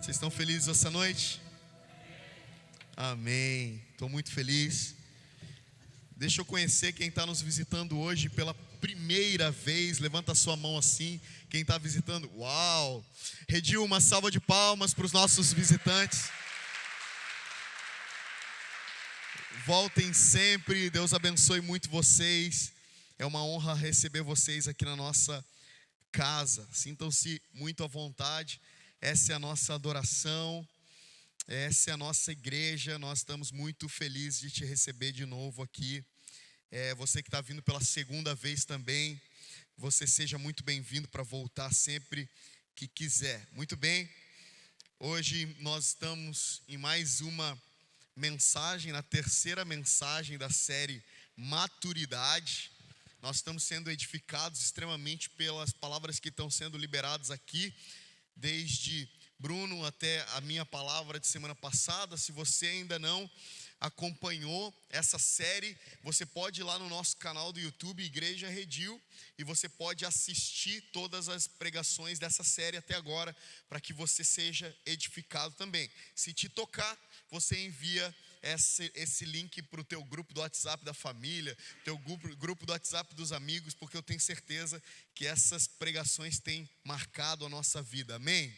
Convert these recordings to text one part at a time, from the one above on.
Vocês estão felizes essa noite? Amém. Estou muito feliz. Deixa eu conhecer quem está nos visitando hoje pela primeira vez. Levanta a sua mão assim. Quem está visitando? Uau! Redil, uma salva de palmas para os nossos visitantes. Voltem sempre. Deus abençoe muito vocês. É uma honra receber vocês aqui na nossa casa. Sintam-se muito à vontade. Essa é a nossa adoração. Essa é a nossa igreja. Nós estamos muito felizes de te receber de novo aqui. Você que está vindo pela segunda vez também, você seja muito bem-vindo para voltar sempre que quiser. Muito bem, hoje nós estamos em mais uma mensagem, na terceira mensagem da série Maturidade. Nós estamos sendo edificados extremamente pelas palavras que estão sendo liberadas aqui, desde Bruno até a minha palavra de semana passada. Se você ainda não acompanhou essa série, você pode ir lá no nosso canal do YouTube, Igreja Redil, e você pode assistir todas as pregações dessa série até agora, para que você seja edificado também. Se te tocar, você envia esse link para o teu grupo do WhatsApp da família, teu grupo do WhatsApp dos amigos, porque eu tenho certeza que essas pregações têm marcado a nossa vida, amém?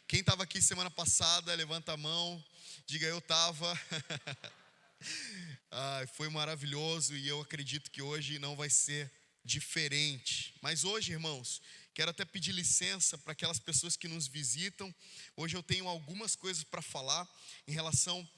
Quem estava aqui semana passada, levanta a mão, diga eu estava. Foi maravilhoso e eu acredito que hoje não vai ser diferente. Mas hoje, irmãos, quero até pedir licença para aquelas pessoas que nos visitam. Hoje eu tenho algumas coisas para falar em relação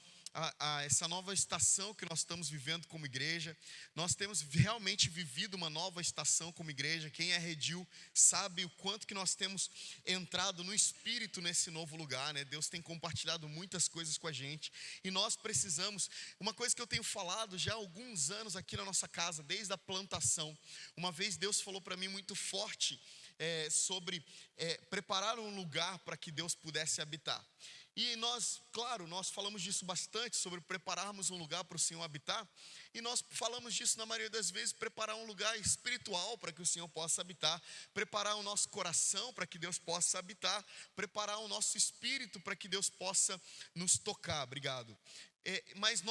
a essa nova estação que nós estamos vivendo como igreja. Nós temos realmente vivido uma nova estação como igreja. Quem é Redil sabe o quanto que nós temos entrado no Espírito nesse novo lugar, né? Deus tem compartilhado muitas coisas com a gente e nós precisamos, uma coisa que eu tenho falado já há alguns anos aqui na nossa casa, desde a plantação. Uma vez Deus falou para mim muito forte sobre preparar um lugar para que Deus pudesse habitar. E nós, claro, nós falamos disso bastante, sobre prepararmos um lugar para o Senhor habitar. E nós falamos disso na maioria das vezes, preparar um lugar espiritual para que o Senhor possa habitar. Preparar o nosso coração para que Deus possa habitar. Preparar o nosso espírito para que Deus possa nos tocar. Obrigado. Mas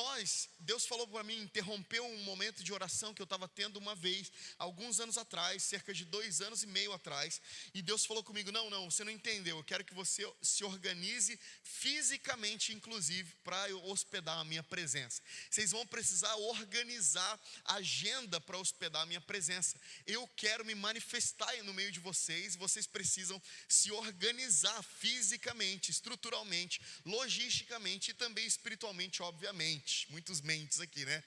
Deus falou para mim, interrompeu um momento de oração que eu estava tendo uma vez, alguns anos atrás, cerca de 2 anos e meio atrás. E Deus falou comigo, não, você não entendeu, eu quero que você se organize fisicamente, inclusive, para eu hospedar a minha presença. Vocês vão precisar organizar a agenda para hospedar a minha presença. Eu quero me manifestar no meio de vocês, vocês precisam se organizar fisicamente, estruturalmente, logisticamente e também espiritualmente, obviamente. Muitos mentes aqui, né?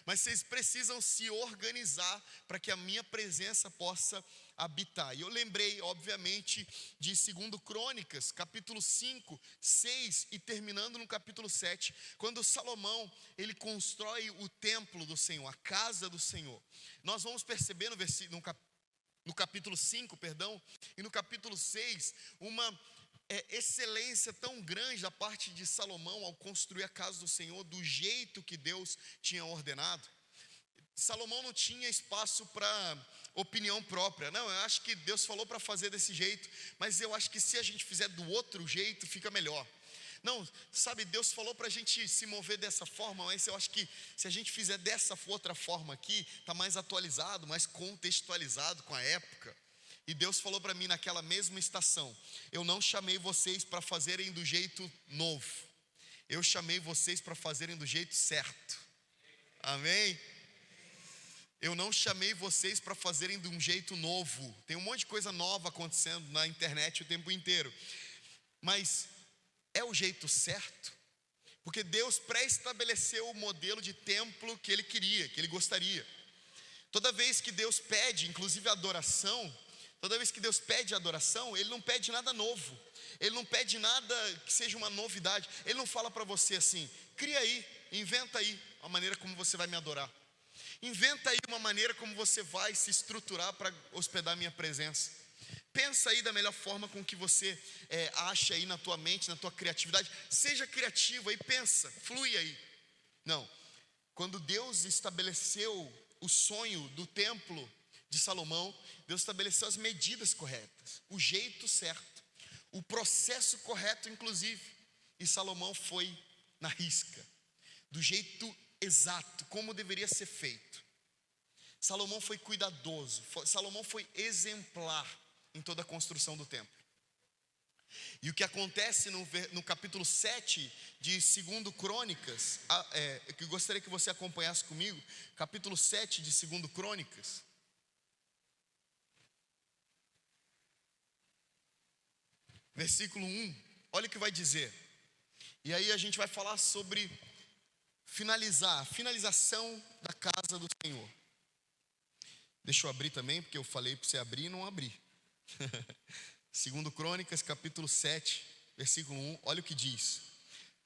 Mas vocês precisam se organizar para que a minha presença possa habitar. E eu lembrei, obviamente, de 2 Crônicas, capítulo 5, 6 e terminando no capítulo 7, quando Salomão, ele constrói o templo do Senhor, a casa do Senhor. Nós vamos perceber no capítulo 5, e no capítulo 6, uma excelência tão grande da parte de Salomão ao construir a casa do Senhor do jeito que Deus tinha ordenado. Salomão não tinha espaço para opinião própria. Não, eu acho que Deus falou para fazer desse jeito, mas eu acho que se a gente fizer do outro jeito, fica melhor. Não, sabe, Deus falou para a gente se mover dessa forma, mas eu acho que se a gente fizer dessa outra forma aqui, está mais atualizado, mais contextualizado com a época. E Deus falou para mim naquela mesma estação, eu não chamei vocês para fazerem do jeito novo, eu chamei vocês para fazerem do jeito certo. Amém? Eu não chamei vocês para fazerem de um jeito novo. Tem um monte de coisa nova acontecendo na internet o tempo inteiro, mas é o jeito certo? Porque Deus pré-estabeleceu o modelo de templo que Ele queria, que Ele gostaria. Toda vez que Deus pede, inclusive adoração, toda vez que Deus pede adoração, Ele não pede nada novo. Ele não pede nada que seja uma novidade. Ele não fala para você assim, cria aí, inventa aí a maneira como você vai me adorar. Inventa aí uma maneira como você vai se estruturar para hospedar a minha presença. Pensa aí da melhor forma com que você acha aí na tua mente, na tua criatividade. Seja criativo aí, pensa, flui aí. Não, quando Deus estabeleceu o sonho do templo de Salomão, Deus estabeleceu as medidas corretas, o jeito certo. o processo correto, inclusive. E Salomão foi na risca, do jeito exato, como deveria ser feito. Salomão foi cuidadoso, Salomão foi exemplar em toda a construção do templo. E o que acontece no capítulo 7 de 2 Crônicas, que eu gostaria que você acompanhasse comigo, capítulo 7 de 2 Crônicas. Versículo 1, olha o que vai dizer. E aí a gente vai falar sobre a finalização da casa do Senhor. Deixa eu abrir também, porque eu falei para você abrir e não abri. 2 Crônicas, capítulo 7, versículo 1, olha o que diz.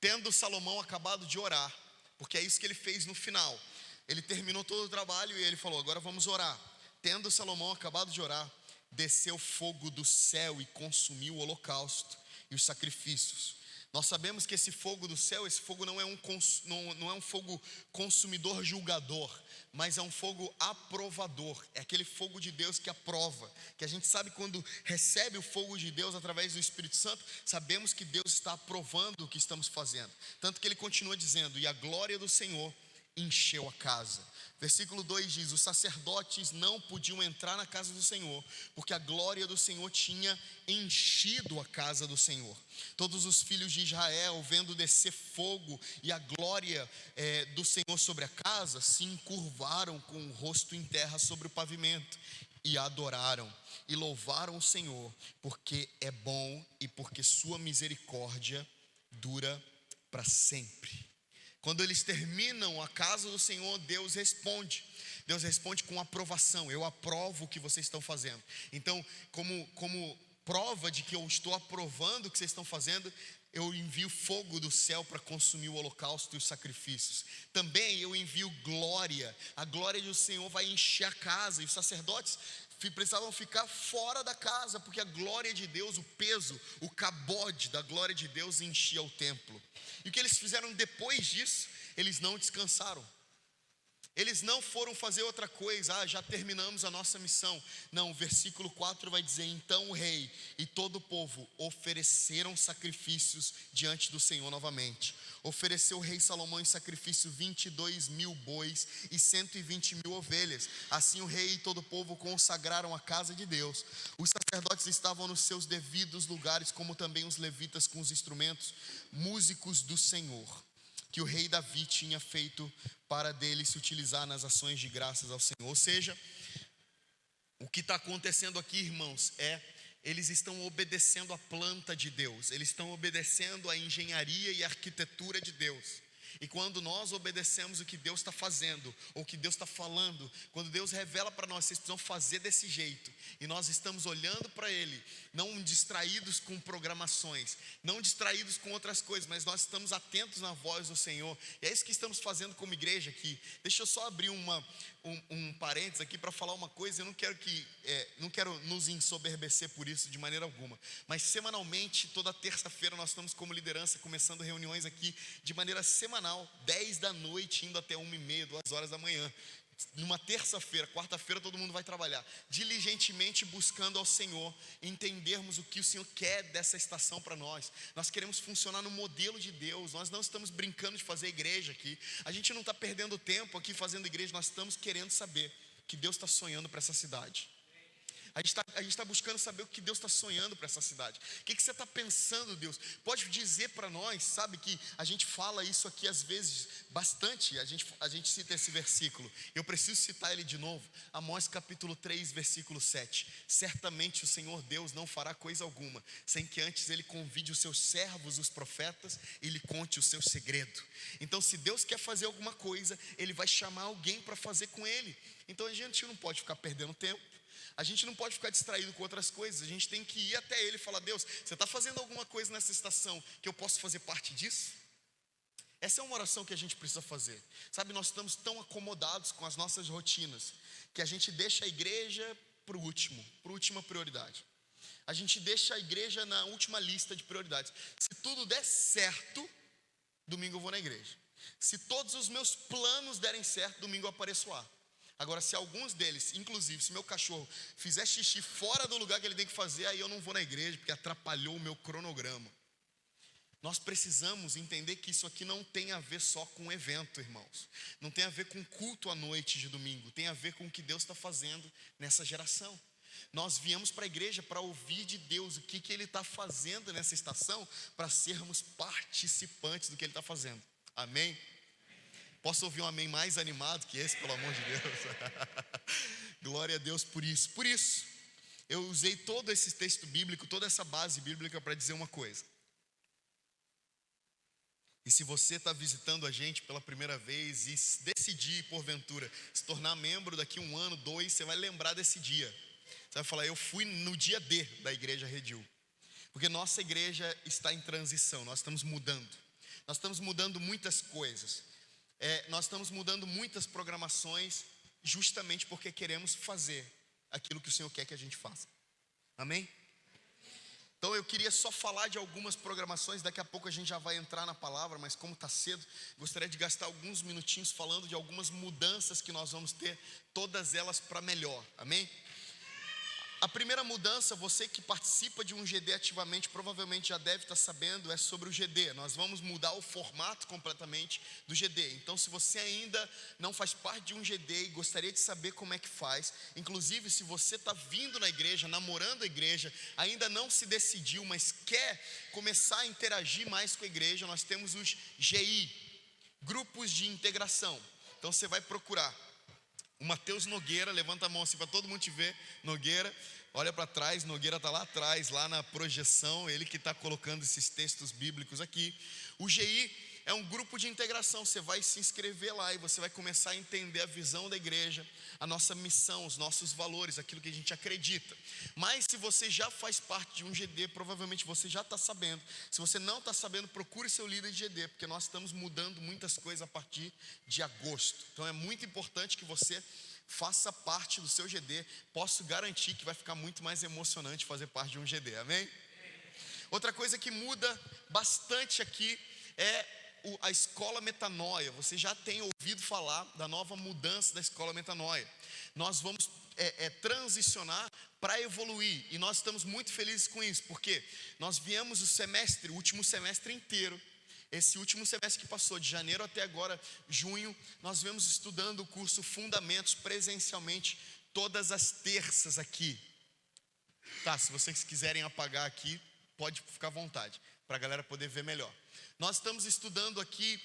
Tendo Salomão acabado de orar, porque é isso que ele fez no final. Ele terminou todo o trabalho e ele falou, agora vamos orar. Tendo Salomão acabado de orar, desceu fogo do céu e consumiu o holocausto e os sacrifícios. Nós sabemos que esse fogo do céu, esse fogo não é um fogo consumidor julgador, mas é um fogo aprovador. É aquele fogo de Deus que aprova, que a gente sabe quando recebe o fogo de Deus através do Espírito Santo, sabemos que Deus está aprovando o que estamos fazendo. Tanto que ele continua dizendo, e a glória do Senhor encheu a casa. Versículo 2 diz, os sacerdotes não podiam entrar na casa do Senhor, porque a glória do Senhor tinha enchido a casa do Senhor. Todos os filhos de Israel, vendo descer fogo e a glória do Senhor sobre a casa, se encurvaram com o rosto em terra sobre o pavimento e adoraram e louvaram o Senhor, porque é bom e porque sua misericórdia dura para sempre. Quando eles terminam a casa do Senhor, Deus responde com aprovação. Eu aprovo o que vocês estão fazendo. Então, como prova de que eu estou aprovando o que vocês estão fazendo, eu envio fogo do céu para consumir o holocausto e os sacrifícios. Também eu envio glória. A glória do Senhor vai encher a casa. E os sacerdotes precisavam ficar fora da casa, porque a glória de Deus, o peso, o cabode da glória de Deus enchia o templo. E o que eles fizeram depois disso? Eles não descansaram. Eles não foram fazer outra coisa, já terminamos a nossa missão. Não, o versículo 4 vai dizer, então o rei e todo o povo ofereceram sacrifícios diante do Senhor novamente. Ofereceu o rei Salomão em sacrifício 22.000 bois e 120.000 ovelhas. Assim o rei e todo o povo consagraram a casa de Deus. Os sacerdotes estavam nos seus devidos lugares, como também os levitas com os instrumentos músicos do Senhor, que o rei Davi tinha feito para dele se utilizar nas ações de graças ao Senhor. Ou seja, o que está acontecendo aqui, irmãos, eles estão obedecendo a planta de Deus, eles estão obedecendo a engenharia e a arquitetura de Deus. E quando nós obedecemos o que Deus está fazendo, ou o que Deus está falando, quando Deus revela para nós, vocês precisam fazer desse jeito, e nós estamos olhando para Ele, não distraídos com programações, não distraídos com outras coisas, mas nós estamos atentos na voz do Senhor. E é isso que estamos fazendo como igreja aqui. Deixa eu só abrir um parênteses aqui para falar uma coisa. Eu não quero nos ensoberbecer por isso de maneira alguma, mas semanalmente, toda terça-feira nós estamos como liderança começando reuniões aqui de maneira semanal, 10 da noite indo até 1h30, 2 horas da manhã. Numa terça-feira, quarta-feira todo mundo vai trabalhar diligentemente buscando ao Senhor, entendermos o que o Senhor quer dessa estação para nós. Nós queremos funcionar no modelo de Deus. Nós não estamos brincando de fazer igreja aqui. A gente não está perdendo tempo aqui fazendo igreja. Nós estamos querendo saber que Deus está sonhando para essa cidade. A gente está buscando saber o que Deus está sonhando para essa cidade. O que você está pensando, Deus? Pode dizer para nós, sabe que a gente fala isso aqui às vezes bastante, a gente cita esse versículo. Eu preciso citar ele de novo. Amós capítulo 3, versículo 7. Certamente o Senhor Deus não fará coisa alguma, sem que antes Ele convide os seus servos, os profetas, e lhe conte o seu segredo. Então, se Deus quer fazer alguma coisa, Ele vai chamar alguém para fazer com Ele. Então a gente não pode ficar perdendo tempo. A gente não pode ficar distraído com outras coisas. A gente tem que ir até Ele e falar: Deus, você está fazendo alguma coisa nessa estação que eu posso fazer parte disso? Essa é uma oração que a gente precisa fazer. Sabe, nós estamos tão acomodados com as nossas rotinas que a gente deixa a igreja para última prioridade. A gente deixa a igreja na última lista de prioridades. Se tudo der certo, domingo eu vou na igreja. Se todos os meus planos derem certo, domingo eu apareço lá. Agora, se alguns deles, inclusive, se meu cachorro fizer xixi fora do lugar que ele tem que fazer, aí eu não vou na igreja, porque atrapalhou o meu cronograma. Nós precisamos entender que isso aqui não tem a ver só com evento, irmãos. Não tem a ver com culto à noite de domingo. Tem a ver com o que Deus está fazendo nessa geração. Nós viemos para a igreja para ouvir de Deus o que Ele está fazendo nessa estação, para sermos participantes do que Ele está fazendo. Amém? Posso ouvir um amém mais animado que esse, pelo amor de Deus? Glória a Deus por isso. Por isso, eu usei todo esse texto bíblico, toda essa base bíblica para dizer uma coisa. E se você está visitando a gente pela primeira vez e decidir, porventura, se tornar membro daqui 1 ano, 2, você vai lembrar desse dia. Você vai falar, eu fui no dia D da igreja Redil. Porque nossa igreja está em transição, nós estamos mudando. Nós estamos mudando muitas coisas. Nós estamos mudando muitas programações, justamente porque queremos fazer aquilo que o Senhor quer que a gente faça. Amém? Então eu queria só falar de algumas programações, daqui a pouco a gente já vai entrar na palavra, mas como está cedo, gostaria de gastar alguns minutinhos falando de algumas mudanças que nós vamos ter, todas elas para melhor, amém? A primeira mudança, você que participa de um GD ativamente, provavelmente já deve estar sabendo, é sobre o GD. Nós vamos mudar o formato completamente do GD. Então, se você ainda não faz parte de um GD e gostaria de saber como é que faz, inclusive se você está vindo na igreja, namorando a igreja, ainda não se decidiu, mas quer começar a interagir mais com a igreja, nós temos os GI, grupos de integração. Então, você vai procurar o Mateus Nogueira, levanta a mão assim para todo mundo te ver. Nogueira, olha para trás, Nogueira está lá atrás, lá na projeção, ele que está colocando esses textos bíblicos aqui. O GI é um grupo de integração, você vai se inscrever lá e você vai começar a entender a visão da igreja, a nossa missão, os nossos valores, aquilo que a gente acredita. Mas se você já faz parte de um GD, provavelmente você já está sabendo. Se você não está sabendo, procure seu líder de GD, porque nós estamos mudando muitas coisas a partir de agosto. Então é muito importante que você faça parte do seu GD. Posso garantir que vai ficar muito mais emocionante fazer parte de um GD, amém? Outra coisa que muda bastante aqui é a escola Metanoia. Você já tem ouvido falar da nova mudança da escola Metanoia. Nós vamos transicionar para evoluir, e nós estamos muito felizes com isso, porque nós viemos o último semestre inteiro. Esse último semestre que passou, de janeiro até agora, junho, nós viemos estudando o curso Fundamentos presencialmente, todas as terças aqui. Tá, se vocês quiserem apagar aqui, pode ficar à vontade, para a galera poder ver melhor. Nós estamos estudando aqui,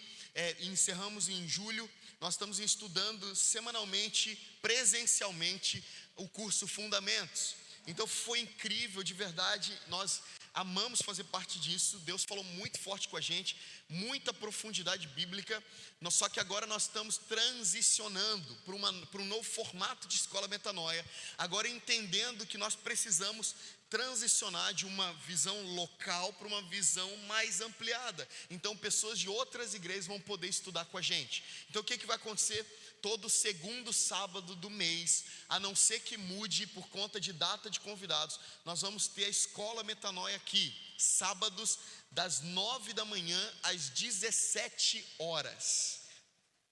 encerramos em julho, nós estamos estudando semanalmente, presencialmente, o curso Fundamentos. Então foi incrível, de verdade, nós amamos fazer parte disso. Deus falou muito forte com a gente, muita profundidade bíblica. Só que agora nós estamos transicionando para um novo formato de escola Metanoia, agora entendendo que nós precisamos transicionar de uma visão local para uma visão mais ampliada. Então pessoas de outras igrejas vão poder estudar com a gente. Então o que vai acontecer? Todo segundo sábado do mês, a não ser que mude por conta de data de convidados, nós vamos ter a escola Metanoia aqui, sábados das 9 da manhã às 17 horas.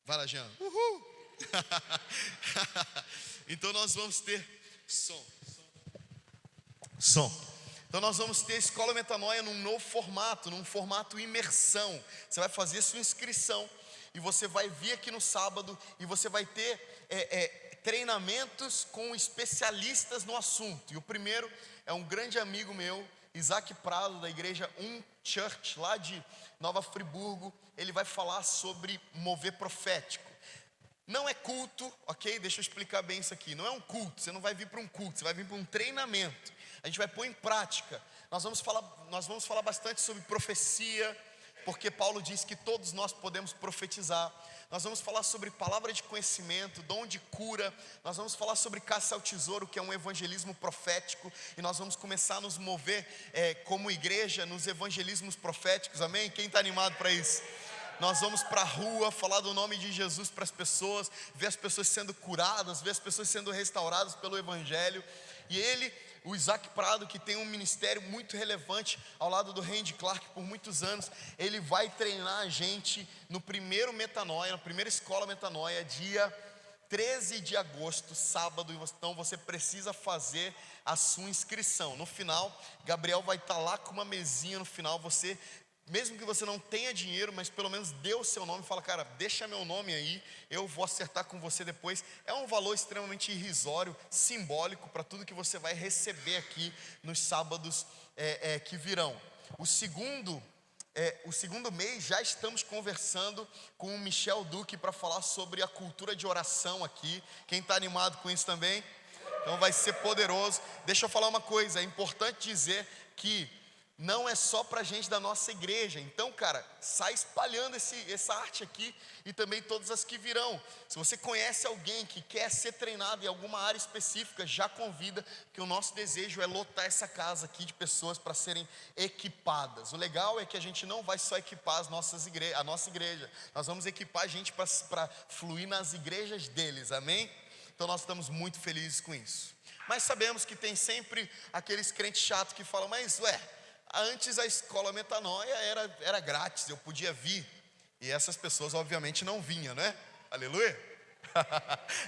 Vai lá, Jean. Uhul! Então nós vamos ter som. Então nós vamos ter a escola Metanoia num novo formato, num formato imersão. Você vai fazer sua inscrição e você vai vir aqui no sábado e você vai ter treinamentos com especialistas no assunto. E o primeiro é um grande amigo meu, Isaac Prado, da igreja Church, lá de Nova Friburgo. Ele vai falar sobre mover profético. Não é culto, ok? Deixa eu explicar bem isso aqui. Não é um culto, você não vai vir para um culto, você vai vir para um treinamento. A gente vai pôr em prática. Nós vamos falar bastante sobre profecia, porque Paulo diz que todos nós podemos profetizar. Nós vamos falar sobre palavra de conhecimento, dom de cura. Nós vamos falar sobre caça ao tesouro, que é um evangelismo profético. E nós vamos começar a nos mover como igreja nos evangelismos proféticos, amém? Quem está animado para isso? Nós vamos para a rua falar do nome de Jesus para as pessoas, ver as pessoas sendo curadas, ver as pessoas sendo restauradas pelo evangelho. E o Isaac Prado, que tem um ministério muito relevante ao lado do Randy Clark por muitos anos, ele vai treinar a gente no primeiro Metanoia, na primeira escola Metanoia, dia 13 de agosto, sábado, então você precisa fazer a sua inscrição. No final, Gabriel vai estar lá com uma mesinha no final, você, mesmo que você não tenha dinheiro, mas pelo menos dê o seu nome, fala, cara, deixa meu nome aí, eu vou acertar com você depois. É um valor extremamente irrisório, simbólico, para tudo que você vai receber aqui nos sábados que virão. O segundo mês já estamos conversando com o Michel Duque para falar sobre a cultura de oração aqui. Quem está animado com isso também? Então vai ser poderoso. Deixa eu falar uma coisa, é importante dizer que não é só para gente da nossa igreja. Então, cara, sai espalhando essa arte aqui e também todas as que virão. Se você conhece alguém que quer ser treinado em alguma área específica, já convida, que o nosso desejo é lotar essa casa aqui de pessoas para serem equipadas. O legal é que a gente não vai só equipar a nossa igreja, nós vamos equipar a gente para fluir nas igrejas deles, amém? Então nós estamos muito felizes com isso. Mas sabemos que tem sempre aqueles crentes chatos que falam, mas antes a escola Metanoia era grátis, eu podia vir. E essas pessoas obviamente não vinham, né? Aleluia!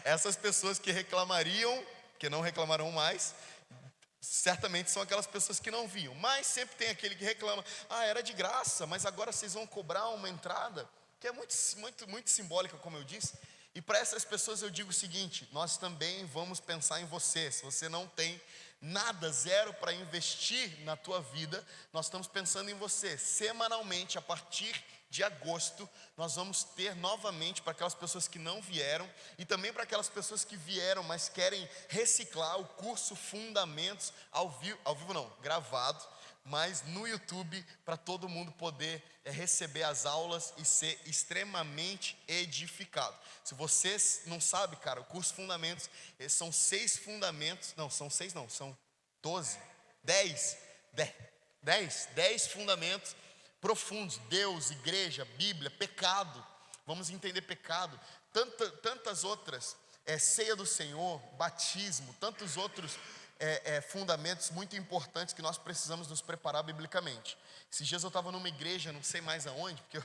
Essas pessoas que reclamariam, que não reclamarão mais, certamente são aquelas pessoas que não vinham. Mas sempre tem aquele que reclama, era de graça, mas agora vocês vão cobrar uma entrada, que é muito, muito, muito simbólica, como eu disse. E para essas pessoas eu digo o seguinte, nós também vamos pensar em você. Se você não tem nada, zero para investir na tua vida, nós estamos pensando em você. Semanalmente, a partir de agosto, nós vamos ter novamente, para aquelas pessoas que não vieram, e também para aquelas pessoas que vieram, mas querem reciclar, o curso Fundamentos ao vivo não, gravado, mas no YouTube, para todo mundo poder receber as aulas e ser extremamente edificado. Se você não sabe, cara, o curso Fundamentos, são 6 fundamentos, não, são 6 não, são 12, 10 fundamentos profundos, Deus, igreja, Bíblia, pecado, vamos entender pecado, tantas outras, ceia do Senhor, batismo, tantos outros fundamentos muito importantes que nós precisamos nos preparar biblicamente. Esses dias eu estava numa igreja, não sei mais aonde, porque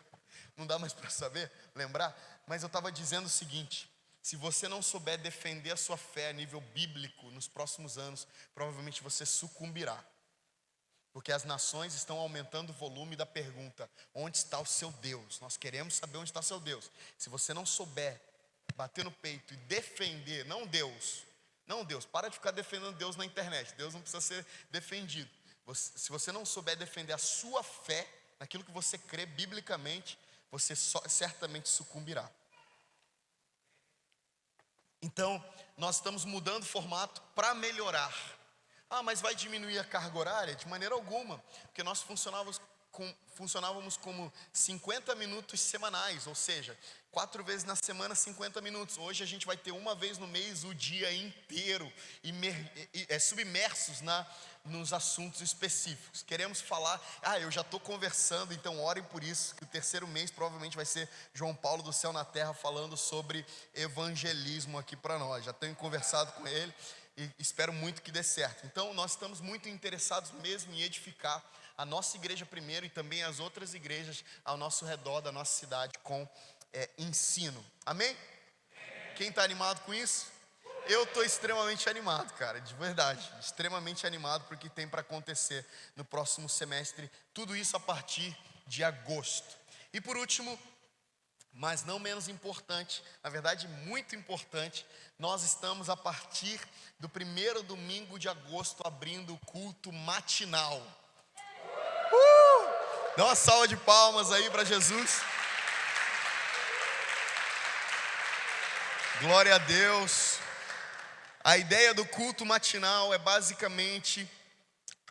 não dá mais para saber, lembrar, mas eu estava dizendo o seguinte, se você não souber defender a sua fé a nível bíblico nos próximos anos, provavelmente você sucumbirá. Porque as nações estão aumentando o volume da pergunta, onde está o seu Deus? Nós queremos saber onde está o seu Deus. Se você não souber bater no peito e defender, não Deus, para de ficar defendendo Deus na internet, Deus não precisa ser defendido. Se você não souber defender a sua fé, naquilo que você crê biblicamente, você certamente sucumbirá. Então, nós estamos mudando o formato para melhorar. Mas vai diminuir a carga horária? De maneira alguma, porque nós funcionávamos como 50 minutos semanais, ou seja, 4 vezes na semana 50 minutos. Hoje a gente vai ter uma vez no mês o dia inteiro, submersos nos assuntos específicos. Queremos falar, eu já estou conversando, então orem por isso, que o 3º mês provavelmente vai ser João Paulo do Céu na Terra falando sobre evangelismo aqui para nós. Já tenho conversado com ele e espero muito que dê certo. Então nós estamos muito interessados mesmo em edificar a nossa igreja primeiro e também as outras igrejas ao nosso redor da nossa cidade com ensino. Amém? Quem está animado com isso? Eu estou extremamente animado, cara, de verdade, extremamente animado porque tem para acontecer no próximo semestre, tudo isso a partir de agosto. E por último, mas não menos importante, na verdade muito importante, nós estamos a partir do 1º domingo de agosto abrindo o culto matinal. Dá uma salva de palmas aí para Jesus. Glória a Deus. A ideia do culto matinal é basicamente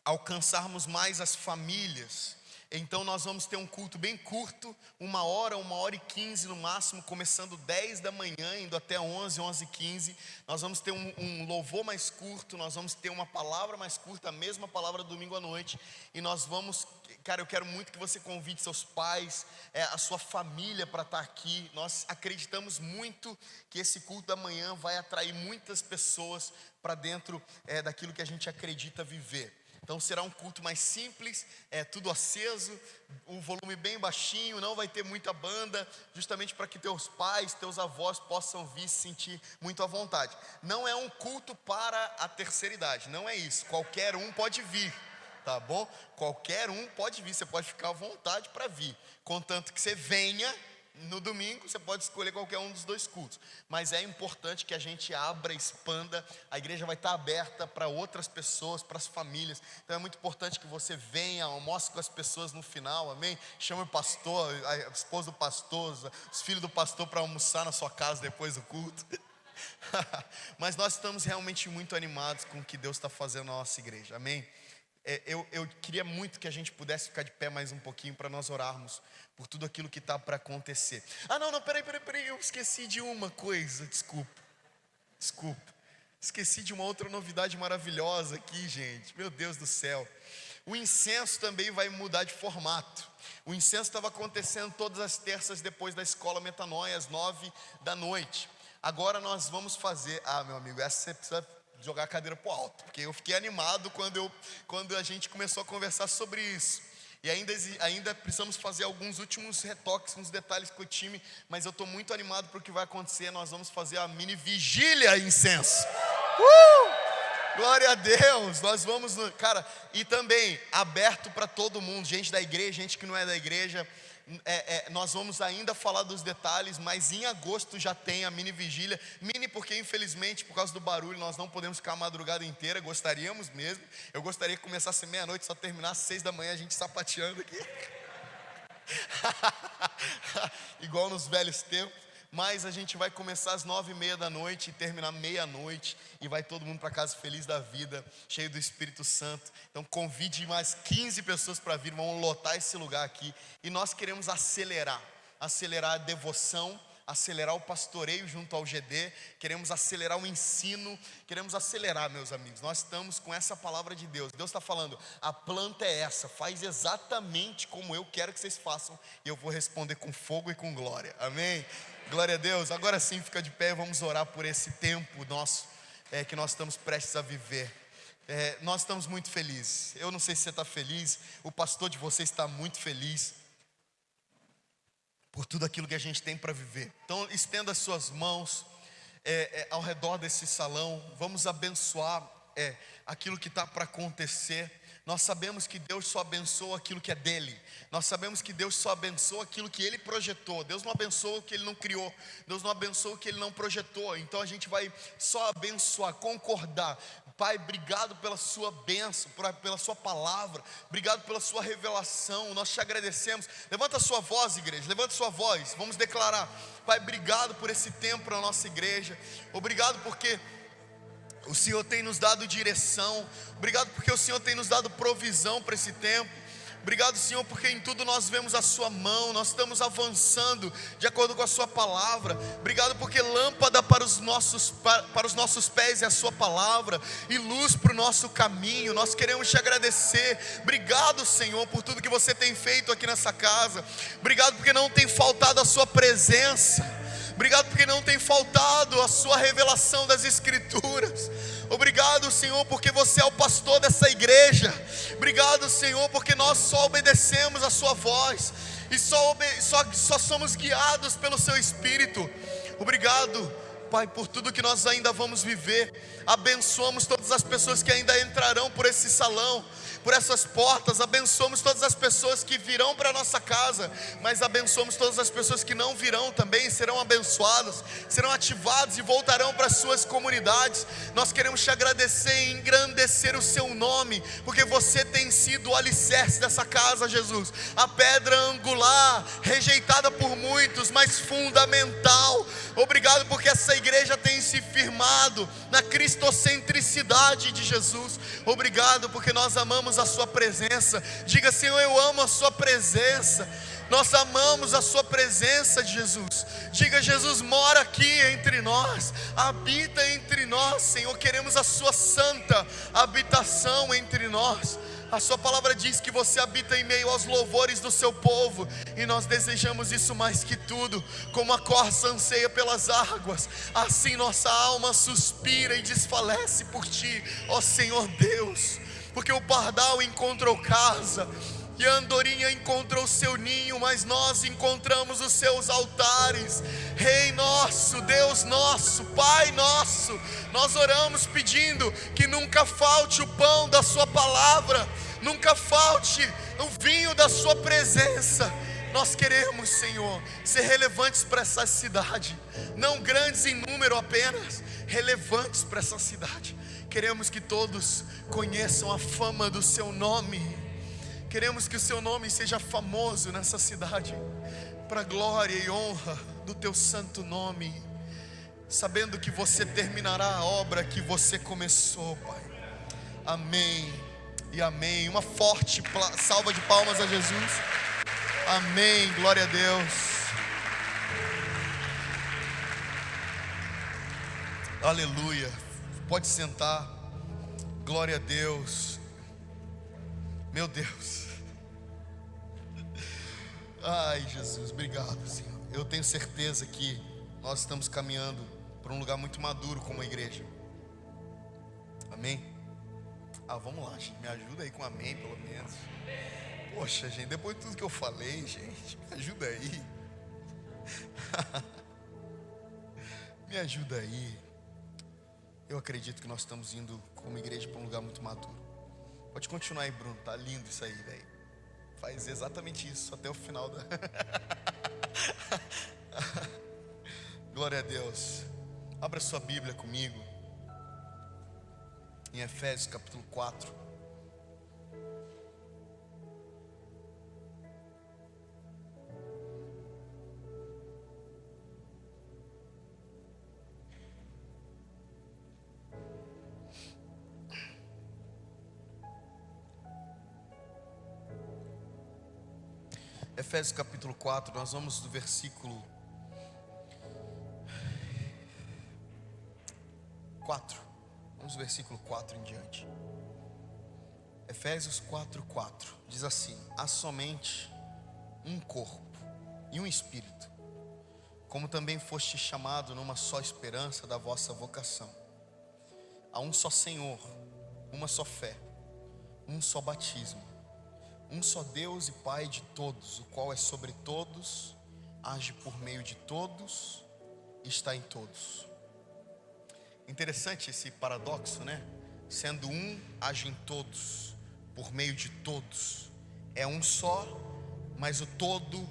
alcançarmos mais as famílias. Então nós vamos ter um culto bem curto, 1 hora, 1h15 no máximo, começando 10 da manhã, indo até 11, 11h15. Nós vamos ter um louvor mais curto, nós vamos ter uma palavra mais curta, a mesma palavra domingo à noite. E nós vamos, cara, eu quero muito que você convide seus pais, a sua família para estar aqui. Nós acreditamos muito que esse culto da manhã vai atrair muitas pessoas para dentro daquilo que a gente acredita viver. Então será um culto mais simples, tudo aceso, o volume bem baixinho, não vai ter muita banda, justamente para que teus pais, teus avós possam vir se sentir muito à vontade. Não é um culto para a terceira idade, não é isso, qualquer um pode vir, tá bom? Qualquer um pode vir, você pode ficar à vontade para vir, contanto que você venha. No domingo você pode escolher qualquer um dos dois cultos, mas é importante que a gente abra, expanda. A igreja vai estar aberta para outras pessoas, para as famílias. Então é muito importante que você venha, almoce com as pessoas no final, amém? Chame o pastor, a esposa do pastor, os filhos do pastor para almoçar na sua casa depois do culto. Mas nós estamos realmente muito animados com o que Deus está fazendo na nossa igreja, amém? Eu queria muito que a gente pudesse ficar de pé mais um pouquinho para nós orarmos por tudo aquilo que está para acontecer. Não, peraí, eu esqueci de uma coisa, desculpa, esqueci de uma outra novidade maravilhosa aqui, gente, meu Deus do céu. O incenso também vai mudar de formato. O incenso estava acontecendo todas as terças depois da escola Metanoia, às 9h. Agora nós vamos fazer, meu amigo, essa você precisa jogar a cadeira para o alto, porque eu fiquei animado quando a gente começou a conversar sobre isso. E ainda precisamos fazer alguns últimos retoques nos detalhes com o time, mas eu estou muito animado para o que vai acontecer. Nós vamos fazer a mini vigília incenso. Glória a Deus, nós vamos, cara, e também aberto para todo mundo, gente da igreja, gente que não é da igreja. Nós vamos ainda falar dos detalhes, mas em agosto já tem a mini vigília. Mini porque infelizmente por causa do barulho nós não podemos ficar a madrugada inteira. Gostaríamos mesmo, eu gostaria que começasse meia-noite, só terminasse 6h, a gente sapateando aqui igual nos velhos tempos. Mas a gente vai começar às 9h30 e terminar meia-noite, e vai todo mundo para casa feliz da vida, cheio do Espírito Santo. Então convide mais 15 pessoas para vir, vamos lotar esse lugar aqui. E nós queremos acelerar a devoção, acelerar o pastoreio junto ao GD, queremos acelerar o ensino, queremos acelerar, meus amigos. Nós estamos com essa palavra de Deus. Deus está falando, a planta é essa, faz exatamente como eu quero que vocês façam, e eu vou responder com fogo e com glória, amém? Glória a Deus. Agora sim, fica de pé, vamos orar por esse tempo nosso, que nós estamos prestes a viver. Nós estamos muito felizes. Eu não sei se você está feliz, o pastor de vocês está muito feliz por tudo aquilo que a gente tem para viver. Então estenda as suas mãos ao redor desse salão. Vamos abençoar aquilo que está para acontecer. Nós sabemos que Deus só abençoa aquilo que é dele. Nós sabemos que Deus só abençoa aquilo que ele projetou. Deus não abençoa o que ele não criou. Deus não abençoa o que ele não projetou. Então a gente vai só abençoar, concordar. Pai, obrigado pela sua bênção, pela sua palavra. Obrigado pela sua revelação. Nós te agradecemos. Levanta a sua voz, igreja. Levanta a sua voz. Vamos declarar. Pai, obrigado por esse tempo na nossa igreja. Obrigado porque o Senhor tem nos dado direção. Obrigado porque o Senhor tem nos dado provisão para esse tempo. Obrigado, Senhor, porque em tudo nós vemos a sua mão. Nós estamos avançando de acordo com a sua palavra. Obrigado porque lâmpada para os nossos pés é a sua palavra, e luz para o nosso caminho. Nós queremos te agradecer. Obrigado, Senhor, por tudo que você tem feito aqui nessa casa. Obrigado porque não tem faltado a sua presença. Obrigado porque não tem faltado a sua revelação das Escrituras. Obrigado, Senhor, porque você é o pastor dessa igreja. Obrigado, Senhor, porque nós só obedecemos a sua voz e só somos guiados pelo seu Espírito. Obrigado, Pai, por tudo que nós ainda vamos viver. Abençoamos todas as pessoas que ainda entrarão por esse salão, por essas portas. Abençoamos todas as pessoas que virão para a nossa casa, mas abençoamos todas as pessoas que não virão também, serão abençoadas, serão ativadas e voltarão para as suas comunidades. Nós queremos te agradecer e engrandecer o seu nome, porque você tem sido o alicerce dessa casa, Jesus, a pedra angular, rejeitada por muitos, mas fundamental. Obrigado porque essa igreja tem se firmado na cristocentricidade de Jesus. Obrigado porque nós amamos a sua presença. Diga, Senhor, eu amo a sua presença. Nós amamos a sua presença, Jesus. Diga, Jesus, mora aqui entre nós, habita entre nós, Senhor. Queremos a sua santa habitação entre nós. A sua palavra diz que você habita em meio aos louvores do seu povo, e nós desejamos isso mais que tudo. Como a corça anseia pelas águas, assim nossa alma suspira e desfalece por ti, ó Senhor Deus. porque o pardal encontrou casa e a andorinha encontrou o seu ninho, mas nós encontramos os seus altares. Rei nosso, Deus nosso, Pai nosso, nós oramos pedindo que nunca falte o pão da sua palavra, nunca falte o vinho da sua presença. Nós queremos, Senhor, ser relevantes para essa cidade, não grandes em número apenas, relevantes para essa cidade. Queremos que todos conheçam a fama do seu nome. Queremos que o seu nome seja famoso nessa cidade, para glória e honra do teu santo nome, sabendo que você terminará a obra que você começou, Pai. Amém e amém. Uma forte salva de palmas a Jesus. Amém, glória a Deus. Aleluia. Pode sentar. Glória a Deus. Meu Deus. Ai, Jesus, obrigado, Senhor. Eu tenho certeza que nós estamos caminhando para um lugar muito maduro como a igreja. Amém? Vamos lá, gente. Me ajuda aí com amém, pelo menos. Poxa, gente, depois de tudo que eu falei, gente, me ajuda aí. Me ajuda aí. Eu acredito que nós estamos indo como igreja para um lugar muito maduro. Pode continuar aí, Bruno, tá lindo isso aí, velho. Faz exatamente isso até o final da... Glória a Deus. Abra sua Bíblia comigo em Efésios capítulo 4. Efésios capítulo 4, nós vamos do versículo 4. Vamos do versículo 4 em diante. Efésios 4:4 diz assim: há somente um corpo e um espírito, como também foste chamado numa só esperança da vossa vocação. Há um só Senhor, uma só fé, um só batismo, um só Deus e Pai de todos, o qual é sobre todos, age por meio de todos e está em todos. Interessante esse paradoxo, né? Sendo um, age em todos, por meio de todos. É um só, mas o todo,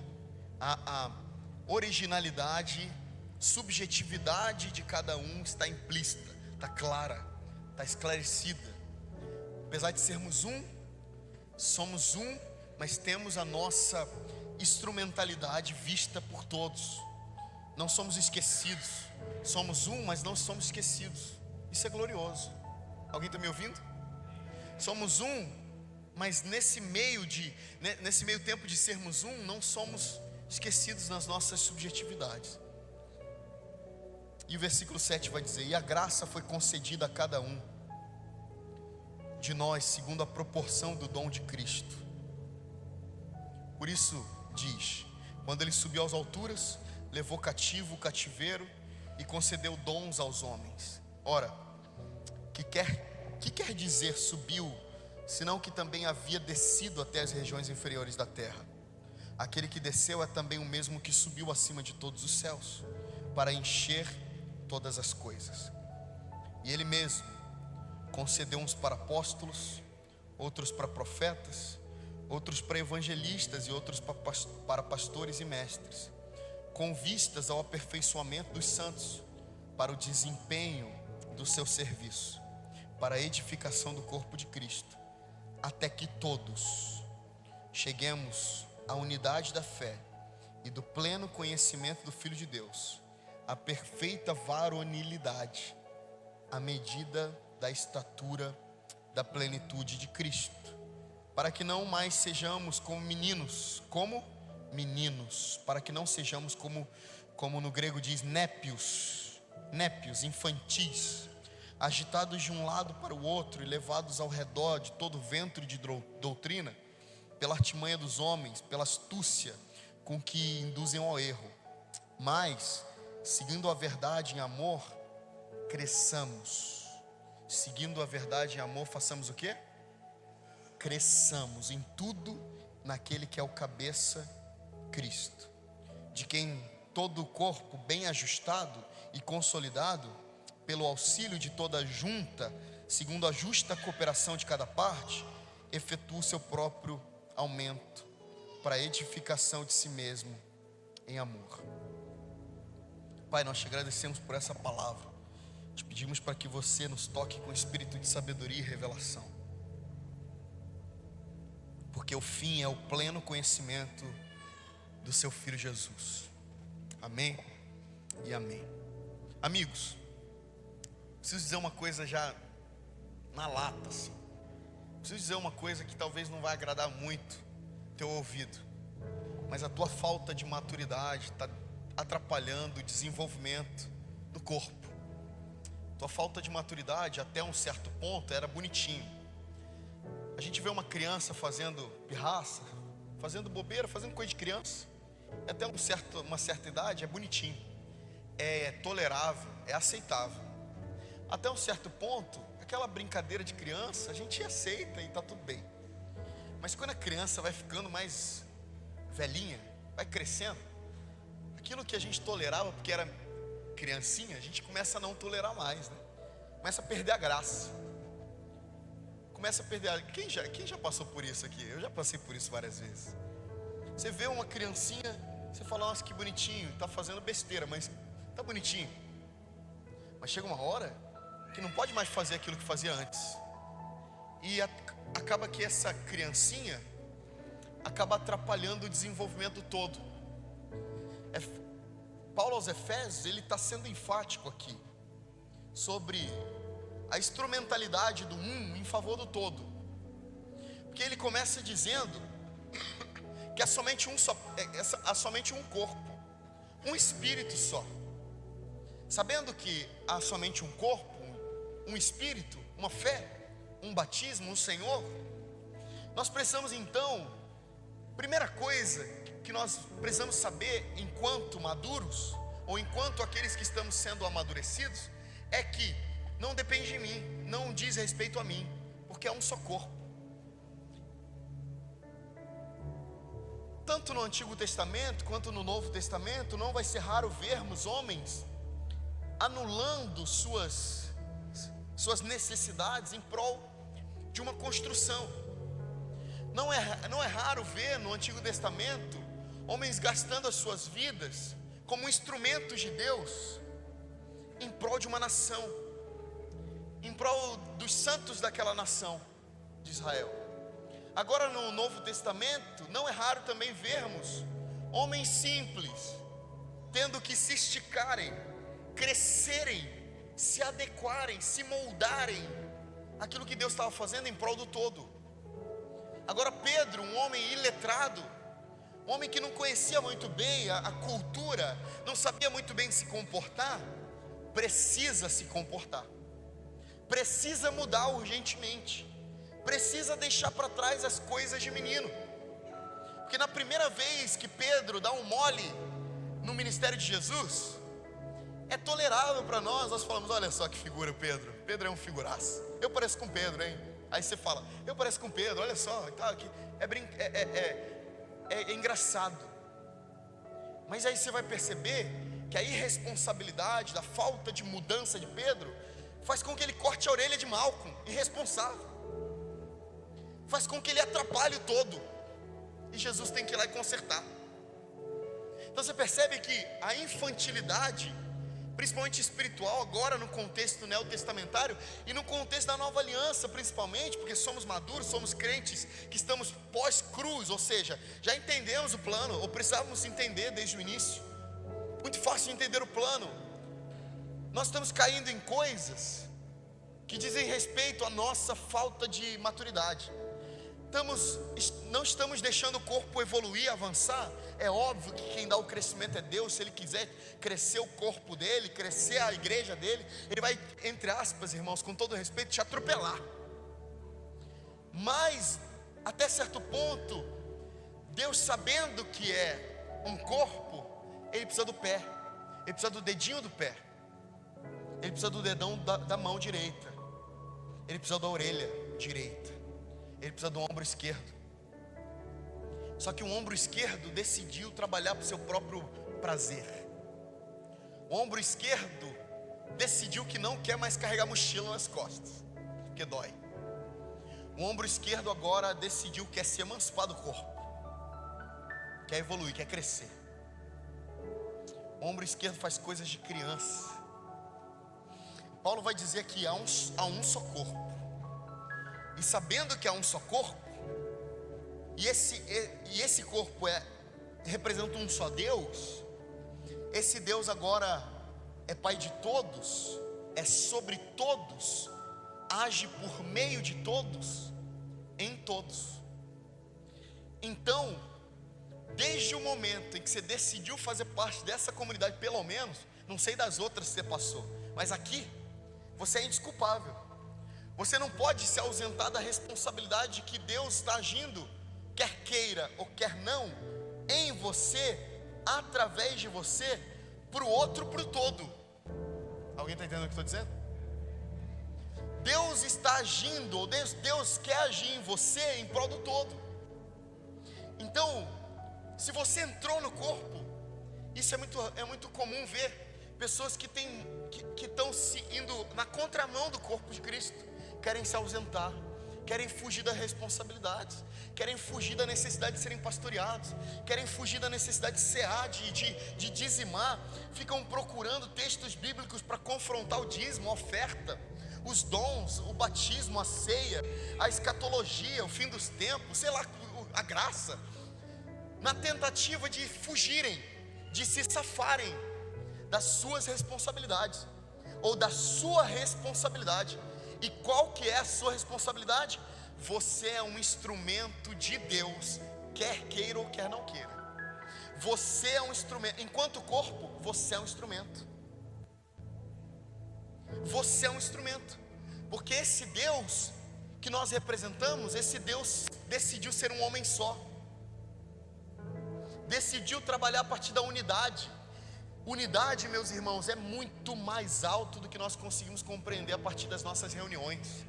a originalidade, subjetividade de cada um está implícita, está clara, está esclarecida. Apesar de sermos um, somos um, mas temos a nossa instrumentalidade vista por todos. Não somos esquecidos. Somos um, mas não somos esquecidos. Isso é glorioso. Alguém está me ouvindo? Somos um, mas nesse meio tempo de sermos um, não somos esquecidos nas nossas subjetividades. E o versículo 7 vai dizer: e a graça foi concedida a cada um de nós segundo a proporção do dom de Cristo. Por isso diz: quando ele subiu às alturas, levou cativo o cativeiro e concedeu dons aos homens. Ora, que quer dizer subiu, senão que também havia descido até as regiões inferiores da terra? Aquele que desceu é também o mesmo que subiu acima de todos os céus, para encher todas as coisas. E ele mesmo concedeu uns para apóstolos, outros para profetas, outros para evangelistas e outros para pastores e mestres, com vistas ao aperfeiçoamento dos santos, para o desempenho do seu serviço, para a edificação do corpo de Cristo, até que todos cheguemos à unidade da fé e do pleno conhecimento do Filho de Deus, à perfeita varonilidade, à medida da estatura da plenitude de Cristo, para que não mais sejamos como meninos, para que não sejamos como no grego diz, népios, infantis, agitados de um lado para o outro e levados ao redor de todo ventre de doutrina, pela artimanha dos homens, pela astúcia com que induzem ao erro. Mas, seguindo a verdade em amor, cresçamos. Seguindo a verdade em amor, façamos o quê? cresçamos em tudo naquele que é o cabeça, Cristo, de quem todo o corpo bem ajustado e consolidado, pelo auxílio de toda junta, segundo a justa cooperação de cada parte, efetua o seu próprio aumento, para a edificação de si mesmo em amor. Pai, nós te agradecemos por essa palavra, te pedimos para que você nos toque com espírito de sabedoria e revelação, porque o fim é o pleno conhecimento do seu Filho Jesus. Amém e amém. Amigos, preciso dizer uma coisa já na lata, assim. Preciso dizer uma coisa que talvez não vai agradar muito teu ouvido, mas a tua falta de maturidade está atrapalhando o desenvolvimento do corpo. Tua falta de maturidade até um certo ponto era bonitinho. A gente vê uma criança fazendo pirraça, fazendo bobeira, fazendo coisa de criança, até uma certa idade é bonitinho, é tolerável, é aceitável. Até um certo ponto, aquela brincadeira de criança a gente aceita e está tudo bem. Mas quando a criança vai ficando mais velhinha, vai crescendo, aquilo que a gente tolerava porque era criancinha, a gente começa a não tolerar mais, né? Começa a perder a graça. Começa a perder a... Quem já passou por isso aqui? Eu já passei por isso várias vezes. Você vê uma criancinha, você fala, nossa, que bonitinho, está fazendo besteira, mas está bonitinho. Mas chega uma hora que não pode mais fazer aquilo que fazia antes. E acaba que essa criancinha acaba atrapalhando o desenvolvimento todo. Paulo aos Efésios, ele está sendo enfático aqui sobre a instrumentalidade do um em favor do todo. Porque ele começa dizendo que há somente um corpo, um espírito só. Sabendo que há somente um corpo, um espírito, uma fé, um batismo, um Senhor, nós precisamos então, primeira coisa que nós precisamos saber enquanto maduros, ou enquanto aqueles que estamos sendo amadurecidos, é que não depende de mim, não diz respeito a mim, porque é um só corpo. Tanto no Antigo Testamento quanto no Novo Testamento, não vai ser raro vermos homens anulando suas necessidades em prol de uma construção. Não é raro ver no Antigo Testamento homens gastando as suas vidas como instrumentos de Deus em prol de uma nação, em prol dos santos daquela nação de Israel. Agora no Novo Testamento, não é raro também vermos homens simples tendo que se esticarem, crescerem, se adequarem, se moldarem aquilo que Deus estava fazendo em prol do todo. Agora Pedro, um homem iletrado, um homem que não conhecia muito bem a cultura, não sabia muito bem se comportar, precisa se comportar, precisa mudar urgentemente, precisa deixar para trás as coisas de menino. Porque na primeira vez que Pedro dá um mole no ministério de Jesus, é tolerável para nós falamos, olha só que figura o Pedro. Pedro é um figuraço, eu pareço com Pedro, hein? Aí você fala, eu pareço com Pedro, olha só, é engraçado. Mas aí você vai perceber que a irresponsabilidade, da falta de mudança de Pedro, faz com que ele corte a orelha de Malcolm, irresponsável, faz com que ele atrapalhe o todo, e Jesus tem que ir lá e consertar. Então você percebe que a infantilidade, principalmente espiritual, agora no contexto neotestamentário e no contexto da nova aliança principalmente, porque somos maduros, somos crentes que estamos pós-cruz, ou seja, já entendemos o plano, ou precisávamos entender desde o início. Muito fácil de entender o plano. Nós estamos caindo em coisas que dizem respeito à nossa falta de maturidade. Não estamos deixando o corpo evoluir, avançar. É óbvio que quem dá o crescimento é Deus. Se Ele quiser crescer o corpo dele, crescer a igreja dele, Ele vai, entre aspas, irmãos, com todo respeito, te atropelar. Mas, até certo ponto, Deus, sabendo que é um corpo, Ele precisa do pé, Ele precisa do dedinho do pé, Ele precisa do dedão da mão direita, Ele precisa da orelha direita, ele precisa do ombro esquerdo. Só que o ombro esquerdo decidiu trabalhar para o seu próprio prazer. O ombro esquerdo decidiu que não quer mais carregar mochila nas costas, porque dói. O ombro esquerdo agora decidiu que quer se emancipar do corpo, quer evoluir, quer crescer. O ombro esquerdo faz coisas de criança. Paulo vai dizer que há um só corpo. E sabendo que há um só corpo, e esse corpo representa um só Deus, esse Deus agora é Pai de todos, é sobre todos, age por meio de todos, em todos. Então, desde o momento em que você decidiu fazer parte dessa comunidade, pelo menos, não sei das outras que você passou, mas aqui, você é indesculpável. Você não pode se ausentar da responsabilidade que Deus está agindo, quer queira ou quer não, em você, através de você, para o outro, para o todo. Alguém está entendendo o que eu estou dizendo? Deus está agindo, ou Deus quer agir em você em prol do todo. Então, se você entrou no corpo, isso é muito comum ver pessoas que estão se indo na contramão do corpo de Cristo, querem se ausentar, querem fugir das responsabilidades, querem fugir da necessidade de serem pastoreados, querem fugir da necessidade de cear, de dizimar, ficam procurando textos bíblicos para confrontar o dízimo, a oferta, os dons, o batismo, a ceia, a escatologia, o fim dos tempos, sei lá, a graça, na tentativa de fugirem, de se safarem das suas responsabilidades, ou da sua responsabilidade. E qual que é a sua responsabilidade? Você é um instrumento de Deus, quer queira ou quer não queira. Você é um instrumento, enquanto corpo, você é um instrumento. Você é um instrumento, porque esse Deus que nós representamos, esse Deus decidiu ser um homem só, decidiu trabalhar a partir da unidade. Unidade, meus irmãos, é muito mais alto do que nós conseguimos compreender a partir das nossas reuniões.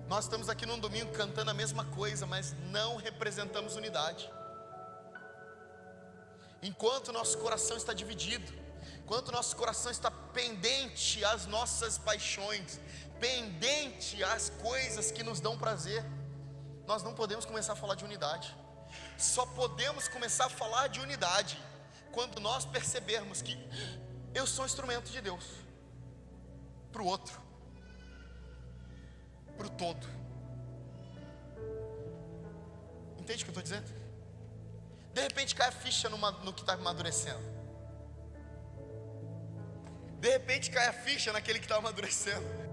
Nós estamos aqui num domingo cantando a mesma coisa, mas não representamos unidade. Enquanto nosso coração está dividido, enquanto nosso coração está pendente às nossas paixões, pendente às coisas que nos dão prazer, nós não podemos começar a falar de unidade. Só podemos começar a falar de unidade quando nós percebermos que eu sou um instrumento de Deus, para o outro, para o todo. Entende o que eu estou dizendo? De repente cai a ficha no que está amadurecendo. De repente cai a ficha naquele que está amadurecendo.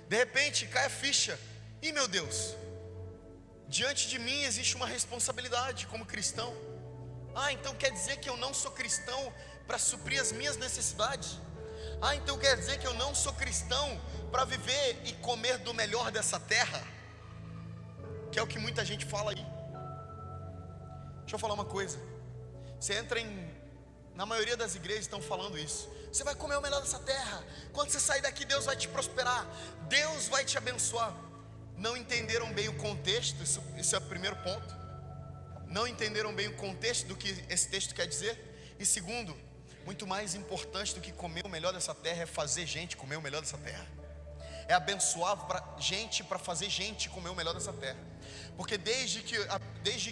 De repente cai a ficha. E meu Deus, diante de mim existe uma responsabilidade como cristão. Então quer dizer que eu não sou cristão para suprir as minhas necessidades? Então quer dizer que eu não sou cristão para viver e comer do melhor dessa terra? Que é o que muita gente fala aí. Deixa eu falar uma coisa. Você entra na maioria das igrejas estão falando isso. Você vai comer o melhor dessa terra. Quando você sair daqui, Deus vai te prosperar, Deus vai te abençoar. Não entenderam bem o contexto. Isso é o primeiro ponto. Não entenderam bem o contexto do que esse texto quer dizer. E segundo, muito mais importante do que comer o melhor dessa terra é fazer gente comer o melhor dessa terra. É abençoar gente para fazer gente comer o melhor dessa terra. Porque desde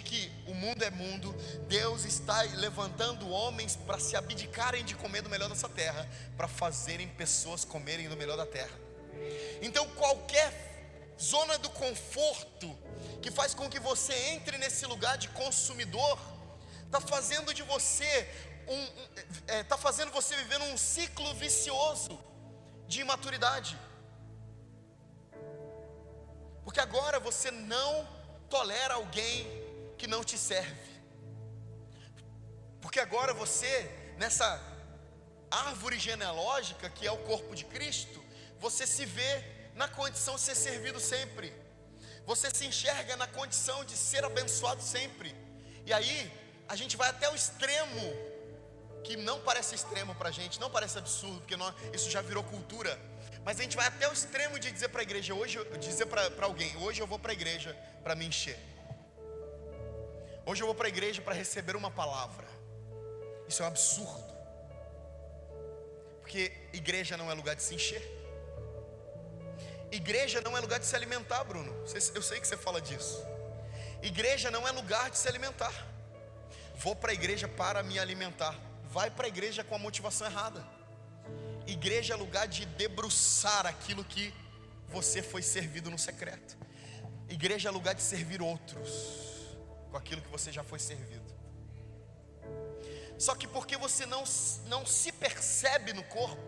que o mundo é mundo, Deus está levantando homens para se abdicarem de comer do melhor dessa terra, para fazerem pessoas comerem do melhor da terra. Então qualquer zona do conforto que faz com que você entre nesse lugar de consumidor, está fazendo de você está fazendo você viver num ciclo vicioso de imaturidade. Porque agora você não tolera alguém que não te serve. Porque agora você, nessa árvore genealógica que é o corpo de Cristo, você se vê na condição de ser servido sempre. Você se enxerga na condição de ser abençoado sempre. E aí, a gente vai até o extremo, que não parece extremo pra gente, não parece absurdo, porque isso já virou cultura. Mas a gente vai até o extremo de dizer para a igreja, dizer para alguém, hoje eu vou para a igreja para me encher. Hoje eu vou para a igreja para receber uma palavra. Isso é um absurdo. Porque igreja não é lugar de se encher. Igreja não é lugar de se alimentar, Bruno. Eu sei que você fala disso. Igreja não é lugar de se alimentar. Vou para a igreja para me alimentar. Vai para a igreja com a motivação errada. Igreja é lugar de debruçar aquilo que você foi servido no secreto. Igreja é lugar de servir outros com aquilo que você já foi servido. Só que porque você não se percebe no corpo,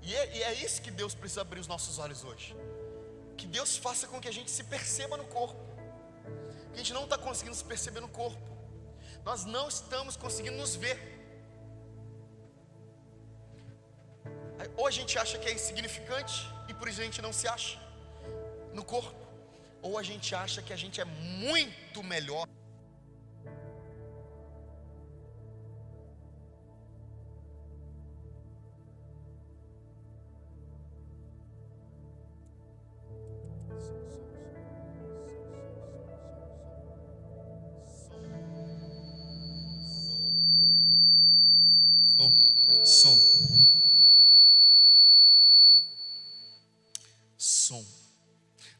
e é isso que Deus precisa abrir os nossos olhos hoje. Que Deus faça com que a gente se perceba no corpo. Que a gente não está conseguindo se perceber no corpo. Nós não estamos conseguindo nos ver. Ou a gente acha que é insignificante e por isso a gente não se acha no corpo, ou a gente acha que a gente é muito melhor. Som.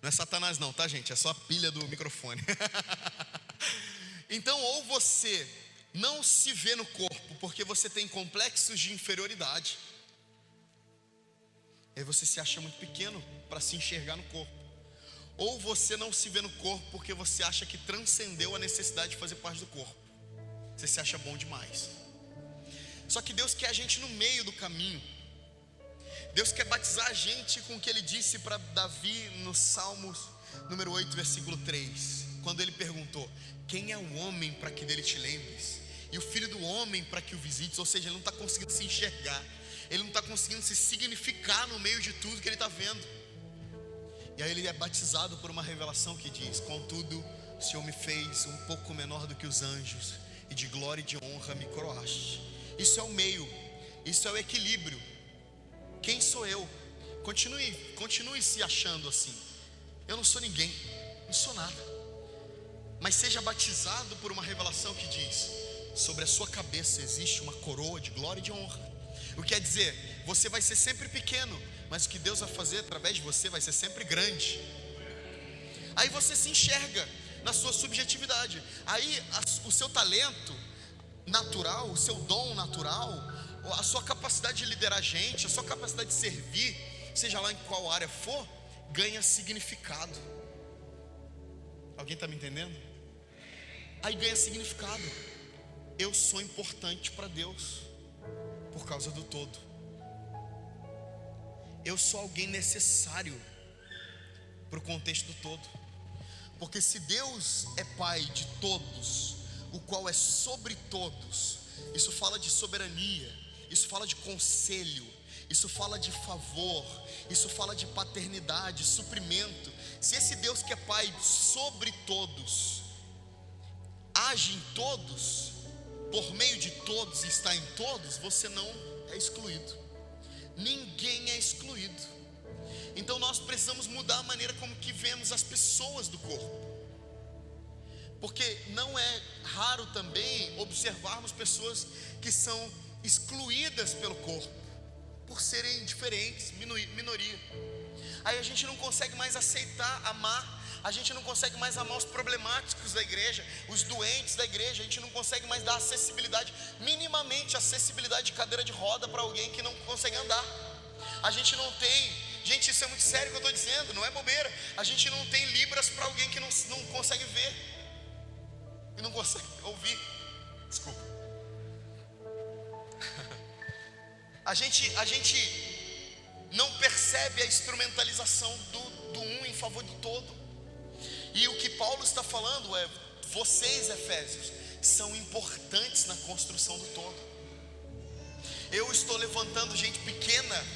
Não é Satanás não, tá, gente? É só a pilha do microfone. Então, ou você não se vê no corpo porque você tem complexos de inferioridade, aí você se acha muito pequeno para se enxergar no corpo. Ou você não se vê no corpo porque você acha que transcendeu a necessidade de fazer parte do corpo. Você se acha bom demais. Só que Deus quer a gente no meio do caminho. Deus quer batizar a gente com o que Ele disse para Davi no Salmos número 8, versículo 3, quando ele perguntou: quem é o homem para que dele te lembres? E o filho do homem para que o visites? Ou seja, ele não está conseguindo se enxergar, ele não está conseguindo se significar no meio de tudo que ele está vendo. E aí ele é batizado por uma revelação que diz: contudo, o Senhor me fez um pouco menor do que os anjos, e de glória e de honra me coroaste. Isso é o meio, isso é o equilíbrio. Quem sou eu? Continue se achando assim. Eu não sou ninguém, não sou nada. Mas seja batizado por uma revelação que diz: sobre a sua cabeça existe uma coroa de glória e de honra. O que quer dizer, você vai ser sempre pequeno, mas o que Deus vai fazer através de você vai ser sempre grande. Aí você se enxerga na sua subjetividade. Aí o seu talento natural, o seu dom natural, a sua capacidade de liderar gente, a sua capacidade de servir, seja lá em qual área for, ganha significado. Alguém está me entendendo? Aí ganha significado. Eu sou importante para Deus por causa do todo. Eu sou alguém necessário para o contexto do todo. Porque se Deus é Pai de todos, o qual é sobre todos, isso fala de soberania, isso fala de conselho, isso fala de favor, isso fala de paternidade, suprimento. Se esse Deus que é Pai sobre todos age em todos, por meio de todos e está em todos, você não é excluído. Ninguém é excluído. Então nós precisamos mudar a maneira como que vemos as pessoas do corpo. Porque não é raro também observarmos pessoas que são excluídas pelo corpo, por serem diferentes, minoria. Aí a gente não consegue mais aceitar, amar. A gente não consegue mais amar os problemáticos da igreja, os doentes da igreja. A gente não consegue mais dar acessibilidade, minimamente acessibilidade de cadeira de roda para alguém que não consegue andar. A gente não tem, gente, isso é muito sério que eu estou dizendo, não é bobeira. A gente não tem libras para alguém que não consegue ver e não consegue ouvir. Desculpa. A gente não percebe a instrumentalização do um em favor do todo. E o que Paulo está falando é: vocês, Efésios, são importantes na construção do todo. Eu estou levantando gente pequena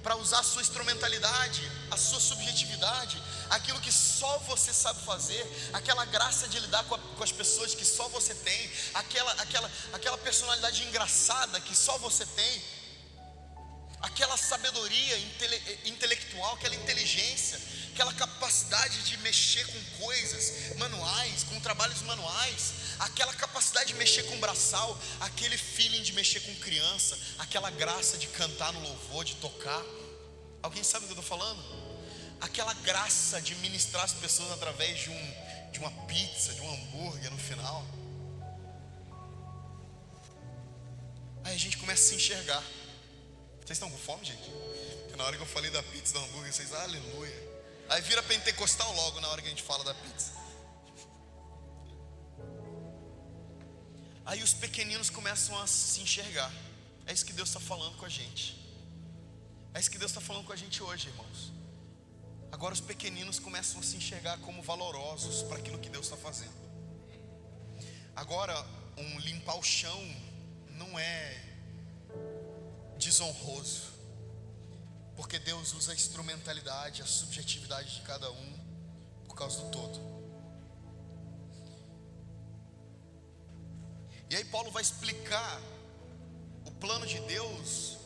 para usar a sua instrumentalidade, a sua subjetividade, aquilo que só você sabe fazer, aquela graça de lidar com as pessoas que só você tem, aquela personalidade engraçada que só você tem, aquela sabedoria intelectual, aquela inteligência, aquela capacidade de mexer com coisas manuais, com trabalhos manuais, aquela capacidade de mexer com braçal, aquele feeling de mexer com criança, aquela graça de cantar no louvor, de tocar. Alguém sabe o que eu estou falando? Aquela graça de ministrar as pessoas através de uma pizza, de um hambúrguer no final. Aí a gente começa a se enxergar. Vocês estão com fome, gente? Porque na hora que eu falei da pizza, do hambúrguer, vocês, aleluia. Aí vira pentecostal logo na hora que a gente fala da pizza. Aí os pequeninos começam a se enxergar. É isso que Deus está falando com a gente. É isso que Deus está falando com a gente hoje, irmãos. Agora os pequeninos começam a se enxergar como valorosos para aquilo que Deus está fazendo. Agora, um limpar o chão não é desonroso, porque Deus usa a instrumentalidade, a subjetividade de cada um por causa do todo. E aí Paulo vai explicar o plano de Deus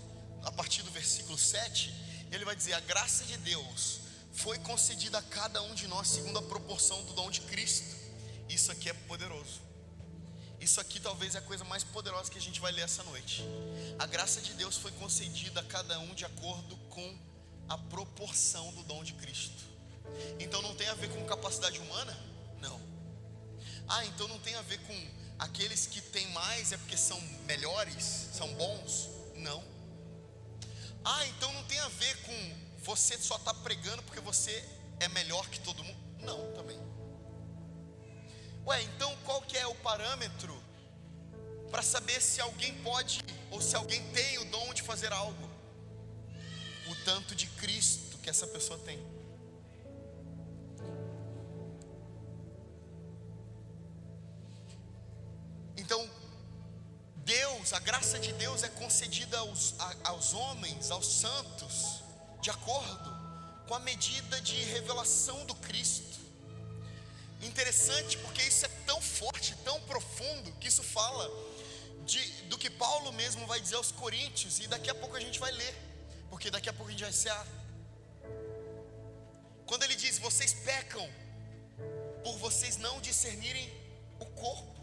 a partir do versículo 7. Ele vai dizer: a graça de Deus foi concedida a cada um de nós segundo a proporção do dom de Cristo. Isso aqui é poderoso. Isso aqui talvez é a coisa mais poderosa que a gente vai ler essa noite. A graça de Deus foi concedida a cada um de acordo com a proporção do dom de Cristo. Então não tem a ver com capacidade humana? Não. Então não tem a ver com aqueles que têm mais é porque são melhores, são bons? Não. Então não tem a ver com você só estar pregando porque você é melhor que todo mundo? Não, também. Então qual que é o parâmetro para saber se alguém pode ou se alguém tem o dom de fazer algo? O tanto de Cristo que essa pessoa tem. Então Deus, a graça de Deus é concedida aos homens, aos santos, de acordo com a medida de revelação do Cristo. Interessante, porque isso é tão forte, tão profundo, que isso fala do que Paulo mesmo vai dizer aos Coríntios. E daqui a pouco a gente vai ler, porque daqui a pouco a gente vai cear. Quando ele diz: vocês pecam por vocês não discernirem o corpo.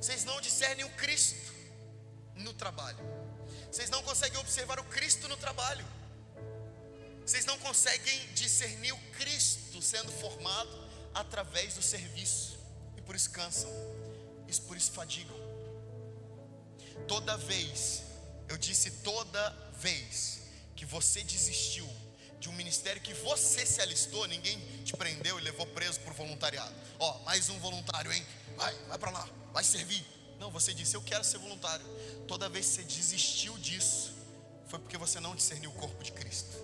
Vocês não discernem o Cristo no trabalho. Vocês não conseguem observar o Cristo no trabalho. Vocês não conseguem discernir o Cristo sendo formado através do serviço. E por isso cansam. E por isso fadigam. Toda vez, eu disse toda vez que você desistiu de um ministério que você se alistou, ninguém te prendeu e levou preso por voluntariado. Mais um voluntário, hein? Vai para lá, vai servir. Não, você disse: eu quero ser voluntário. Toda vez que você desistiu disso, foi porque você não discerniu o corpo de Cristo.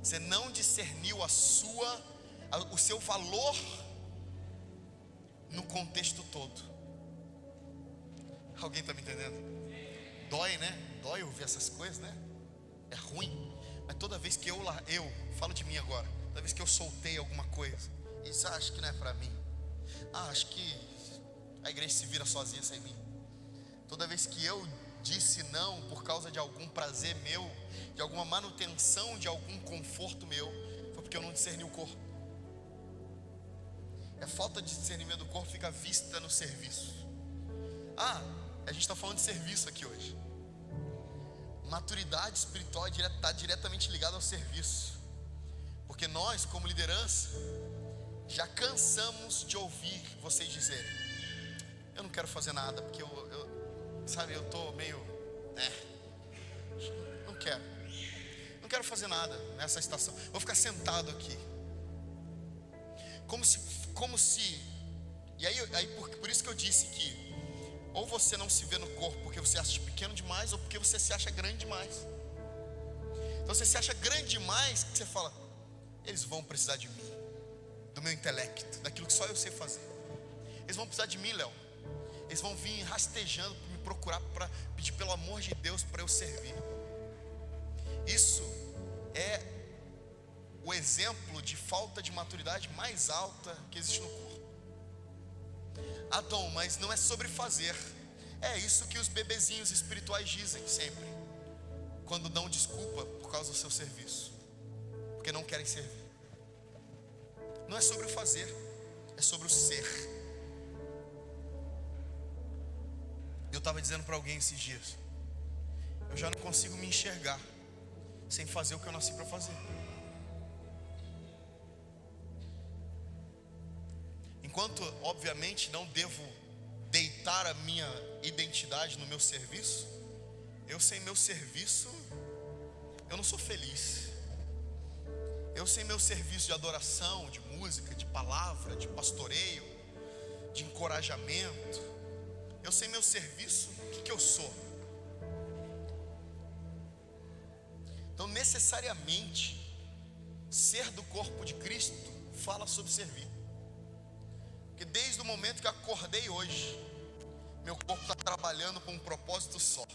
Você não discerniu o seu valor no contexto todo. Alguém está me entendendo? Dói, né? Dói ouvir essas coisas, né? É ruim. Mas toda vez que eu falo de mim agora, toda vez que eu soltei alguma coisa, isso acho que não é para mim. Acho que a igreja se vira sozinha sem mim. Toda vez que eu disse não por causa de algum prazer meu, de alguma manutenção de algum conforto meu, foi porque eu não discerni o corpo. A falta de discernimento do corpo fica vista no serviço. A gente está falando de serviço aqui hoje. Maturidade espiritual está diretamente ligada ao serviço. Porque nós, como liderança, já cansamos de ouvir vocês dizerem: eu não quero fazer nada, porque eu estou meio, não quero fazer nada nessa estação, vou ficar sentado aqui. Como se, e aí por isso que eu disse que ou você não se vê no corpo porque você acha pequeno demais, ou porque você se acha grande demais. Então você se acha grande demais, que você fala: eles vão precisar de mim, do meu intelecto, daquilo que só eu sei fazer. Eles vão precisar de mim, Léo. Eles vão vir rastejando para me procurar, para pedir pelo amor de Deus para eu servir. Isso é o exemplo de falta de maturidade mais alta que existe no corpo. Tom, mas não é sobre fazer. É isso que os bebezinhos espirituais dizem sempre, quando dão desculpa por causa do seu serviço, porque não querem servir. Não é sobre o fazer, é sobre o ser. Eu estava dizendo para alguém esses dias, eu já não consigo me enxergar sem fazer o que eu nasci para fazer. Enquanto, obviamente, não devo deitar a minha identidade no meu serviço, eu sem meu serviço, eu não sou feliz. Eu sem meu serviço de adoração, de música, de palavra, de pastoreio, de encorajamento, eu sem meu serviço, o que eu sou? Então, necessariamente, ser do corpo de Cristo fala sobre servir. Porque desde o momento que eu acordei hoje, meu corpo está trabalhando com um propósito só.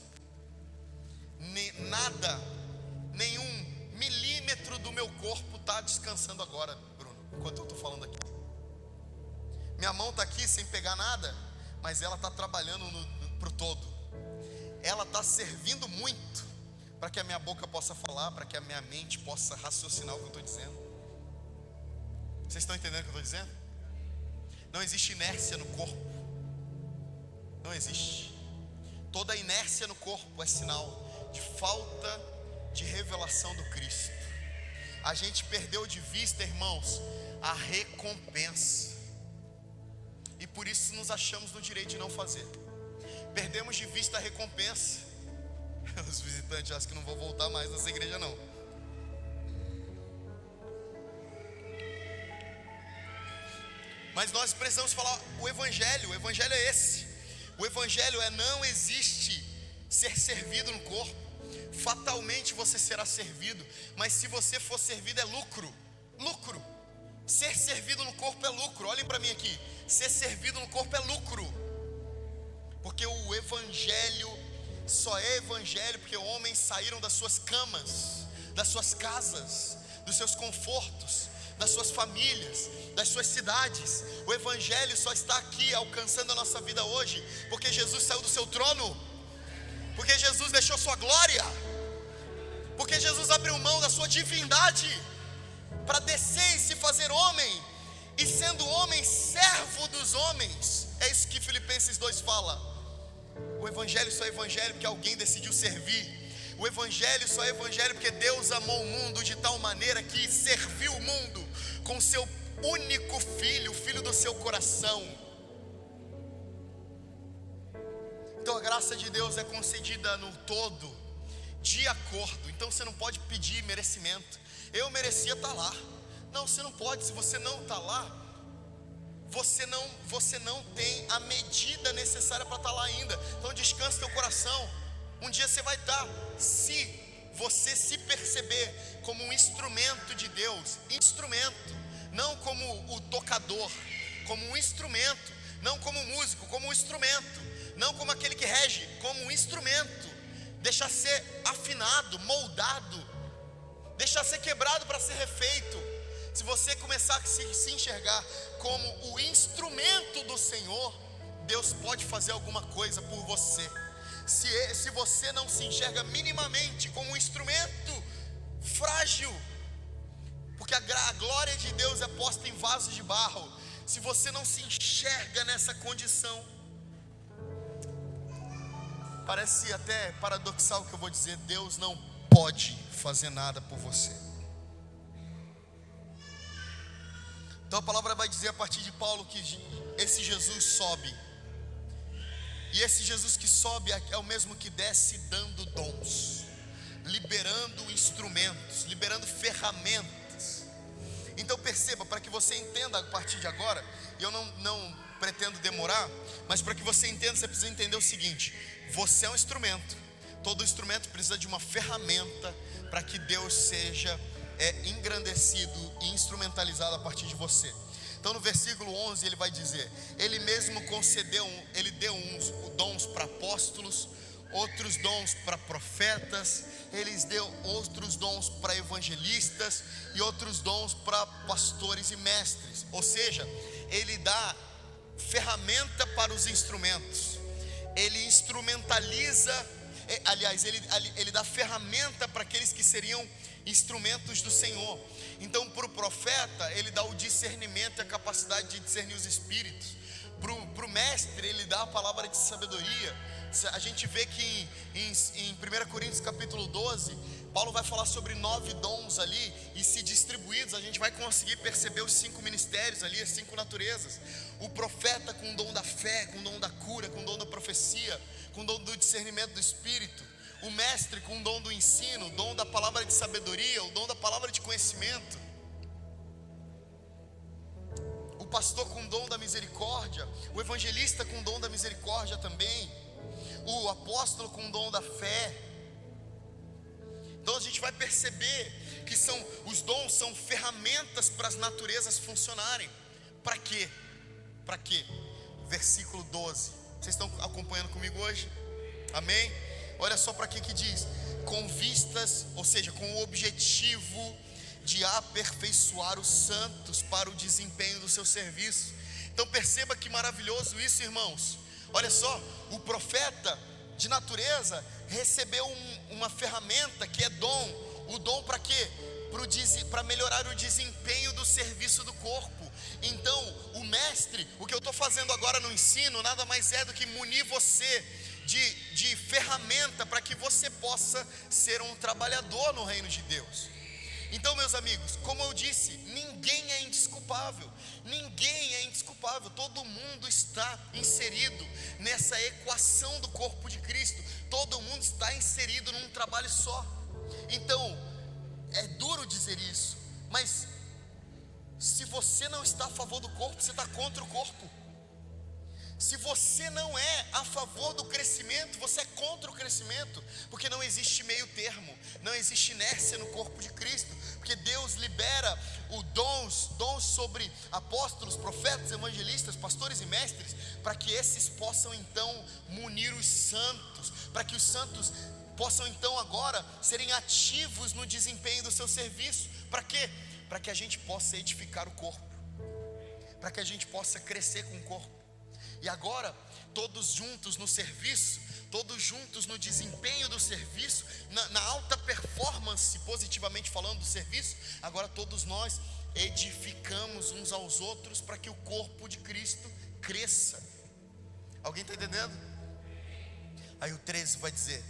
Nenhum milímetro do meu corpo está descansando agora, Bruno, enquanto eu estou falando aqui. Minha mão está aqui sem pegar nada, mas ela está trabalhando para o todo. Ela está servindo muito para que a minha boca possa falar, para que a minha mente possa raciocinar o que eu estou dizendo. Vocês estão entendendo o que eu estou dizendo? Não existe inércia no corpo. Não existe. Toda inércia no corpo é sinal de falta de revelação do Cristo. A gente perdeu de vista, irmãos, a recompensa, e por isso nos achamos no direito de não fazer. Perdemos de vista a recompensa. Os visitantes acham que não vão voltar mais nessa igreja não. Mas nós precisamos falar o evangelho é esse. O evangelho é: não existe ser servido no corpo. Fatalmente você será servido, mas se você for servido é lucro. Lucro. Ser servido no corpo é lucro. Olhem para mim aqui. Ser servido no corpo é lucro. Porque o evangelho só é evangelho porque homens saíram das suas camas, das suas casas, dos seus confortos, das suas famílias, das suas cidades. O evangelho só está aqui alcançando a nossa vida hoje porque Jesus saiu do seu trono, porque Jesus deixou sua glória, porque Jesus abriu mão da sua divindade para descer e se fazer homem, e sendo homem, servo dos homens. É isso que Filipenses 2 fala. O evangelho só é evangelho porque alguém decidiu servir. O evangelho só é evangelho porque Deus amou o mundo de tal maneira que serviu o mundo com seu único filho, o filho do seu coração. Então a graça de Deus é concedida no todo, de acordo. Então você não pode pedir merecimento. Eu merecia estar lá. Não, você não pode. Se você não está lá, você não tem a medida necessária para estar lá ainda. Então descanse teu coração. Um dia você vai estar. Se você se perceber como um instrumento de Deus, instrumento, não como o tocador, como um instrumento, não como músico, como um instrumento, não como aquele que rege, como um instrumento. Deixar ser afinado, moldado, deixar ser quebrado para ser refeito. Se você começar a se enxergar como o instrumento do Senhor, Deus pode fazer alguma coisa por você. Se você não se enxerga minimamente como um instrumento frágil, porque a glória de Deus é posta em vasos de barro. Se você não se enxerga nessa condição, parece até paradoxal o que eu vou dizer, Deus não pode fazer nada por você. Então a palavra vai dizer a partir de Paulo que esse Jesus sobe. E esse Jesus que sobe é o mesmo que desce dando dons, liberando instrumentos, liberando ferramentas. Então perceba, para que você entenda a partir de agora, e eu não pretendo demorar, mas para que você entenda, você precisa entender o seguinte: você é um instrumento. Todo instrumento precisa de uma ferramenta para que Deus seja engrandecido e instrumentalizado a partir de você. Então no versículo 11 ele vai dizer: ele mesmo concedeu, ele deu uns dons para apóstolos, outros dons para profetas, Ele deu outros dons para evangelistas e outros dons para pastores e mestres. Ou seja, Ele dá ferramenta para os instrumentos, Ele instrumentaliza, aliás, ele dá ferramenta para aqueles que seriam instrumentos do Senhor. Então, para o profeta, Ele dá o discernimento e a capacidade de discernir os espíritos. Para o mestre, Ele dá a palavra de sabedoria. A gente vê que em 1 Coríntios capítulo 12, Paulo vai falar sobre 9 dons ali, e se distribuídos, a gente vai conseguir perceber os 5 ministérios ali, as 5 naturezas. O profeta com o dom da fé, com o dom da cura, com o dom da profecia, com o dom do discernimento do Espírito. O mestre com o dom do ensino, o dom da palavra de sabedoria, o dom da palavra de conhecimento. O pastor com o dom da misericórdia, o evangelista com o dom da misericórdia também, o apóstolo com o dom da fé. Então a gente vai perceber que os dons são ferramentas para as naturezas funcionarem. Para quê? Para quê? Versículo 12. Vocês estão acompanhando comigo hoje? Amém? Olha só para que diz: com vistas, ou seja, com o objetivo de aperfeiçoar os santos para o desempenho do seu serviço. Então perceba que maravilhoso isso, irmãos. Olha só, o profeta de natureza recebeu uma ferramenta que é dom. O dom para quê? Para melhorar o desempenho do serviço do corpo. Então, o mestre, o que eu estou fazendo agora no ensino, nada mais é do que munir você de ferramenta para que você possa ser um trabalhador no reino de Deus. Então, meus amigos, como eu disse, ninguém é indesculpável. Ninguém é indesculpável. Todo mundo está inserido nessa equação do corpo de Cristo. Todo mundo está inserido num trabalho só. Então, é duro dizer isso, mas se você não está a favor do corpo, você está contra o corpo. Se você não é a favor do crescimento, você é contra o crescimento, porque não existe meio termo, não existe inércia no corpo de Cristo, porque Deus libera dons sobre apóstolos, profetas, evangelistas, pastores e mestres, para que esses possam então munir os santos, para que os santos possam então agora serem ativos no desempenho do seu serviço. Para quê? Para que a gente possa edificar o corpo, para que a gente possa crescer com o corpo. E agora, todos juntos no serviço, todos juntos no desempenho do serviço, na alta performance, positivamente falando, do serviço, agora todos nós edificamos uns aos outros para que o corpo de Cristo cresça. Alguém está entendendo? Aí o 13 vai dizer: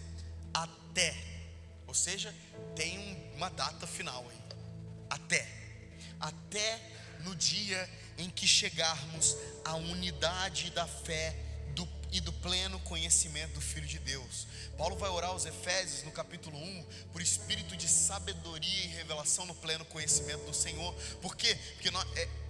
até, ou seja, tem uma data final aí, até no dia em que chegarmos à unidade da fé e do pleno conhecimento do Filho de Deus. Paulo vai orar aos Efésios no capítulo 1 por espírito de sabedoria e revelação no pleno conhecimento do Senhor. Por quê? Porque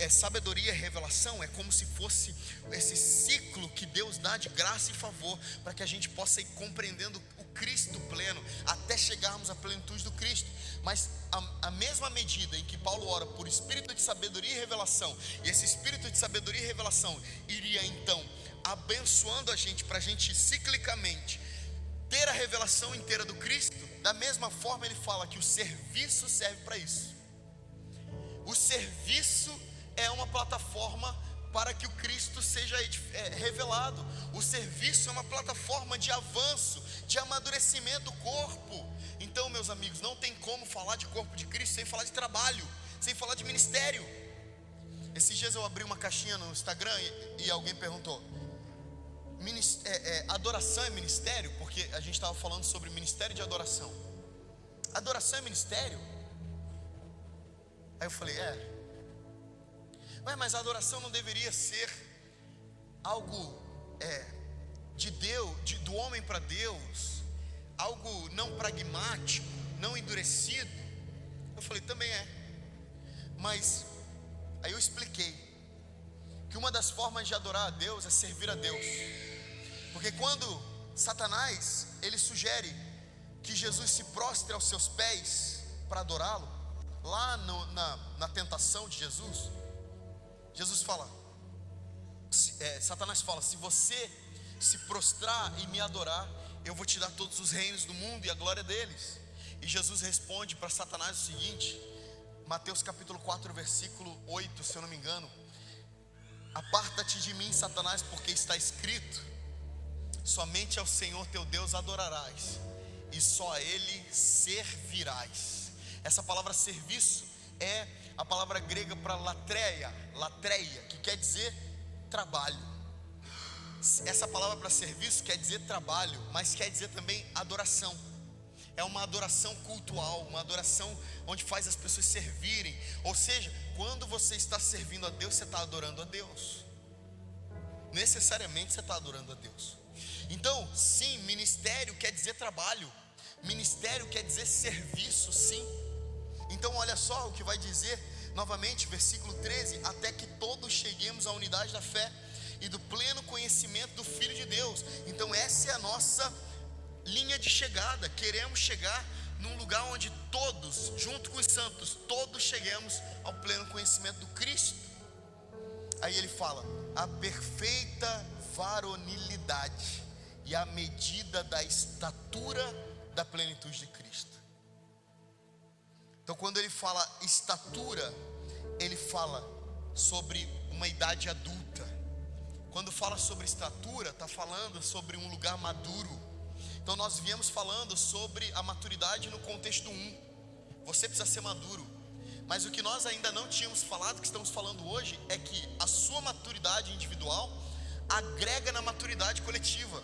sabedoria e revelação é como se fosse esse ciclo que Deus dá de graça e favor, para que a gente possa ir compreendendo o Cristo pleno, até chegarmos à plenitude do Cristo. Mas a mesma medida em que Paulo ora por espírito de sabedoria e revelação, e esse espírito de sabedoria e revelação iria então abençoando a gente, para a gente ciclicamente ter a revelação inteira do Cristo, da mesma forma ele fala que o serviço serve para isso. O serviço é uma plataforma para que o Cristo seja revelado. O serviço é uma plataforma de avanço, de amadurecimento do corpo. Então, meus amigos, não tem como falar de corpo de Cristo sem falar de trabalho, sem falar de ministério. Esses dias eu abri uma caixinha no Instagram e alguém perguntou: adoração é ministério? Porque a gente estava falando sobre ministério de adoração. Adoração é ministério? Aí eu falei: mas a adoração não deveria ser algo de Deus, do homem para Deus, algo não pragmático, não endurecido? Eu falei: também é. Mas aí eu expliquei que uma das formas de adorar a Deus é servir a Deus. Porque quando Satanás, ele sugere que Jesus se prostre aos seus pés para adorá-lo, lá na tentação de Jesus, Satanás fala: se você se prostrar e me adorar, eu vou te dar todos os reinos do mundo e a glória deles. E Jesus responde para Satanás o seguinte, Mateus capítulo 4, versículo 8, se eu não me engano: aparta-te de mim, Satanás, porque está escrito: somente ao Senhor teu Deus adorarás, e só a Ele servirás. Essa palavra serviço é a palavra grega para latreia, que quer dizer trabalho. Essa palavra para serviço quer dizer trabalho, mas quer dizer também adoração. É uma adoração cultual, uma adoração onde faz as pessoas servirem. Ou seja, quando você está servindo a Deus, você está adorando a Deus. Necessariamente você está adorando a Deus. Então, sim, ministério quer dizer trabalho. Ministério quer dizer serviço, sim. Então olha só o que vai dizer novamente, versículo 13: até que todos cheguemos à unidade da fé e do pleno conhecimento do Filho de Deus. Então essa é a nossa linha de chegada. Queremos chegar num lugar onde todos, junto com os santos, todos cheguemos ao pleno conhecimento do Cristo. Aí ele fala: a perfeita varonilidade e a medida da estatura da plenitude de Cristo. Então quando ele fala estatura, ele fala sobre uma idade adulta. Quando fala sobre estatura, está falando sobre um lugar maduro. Então nós viemos falando sobre a maturidade no contexto 1. Você precisa ser maduro. Mas o que nós ainda não tínhamos falado, que estamos falando hoje, é que a sua maturidade individual agrega na maturidade coletiva.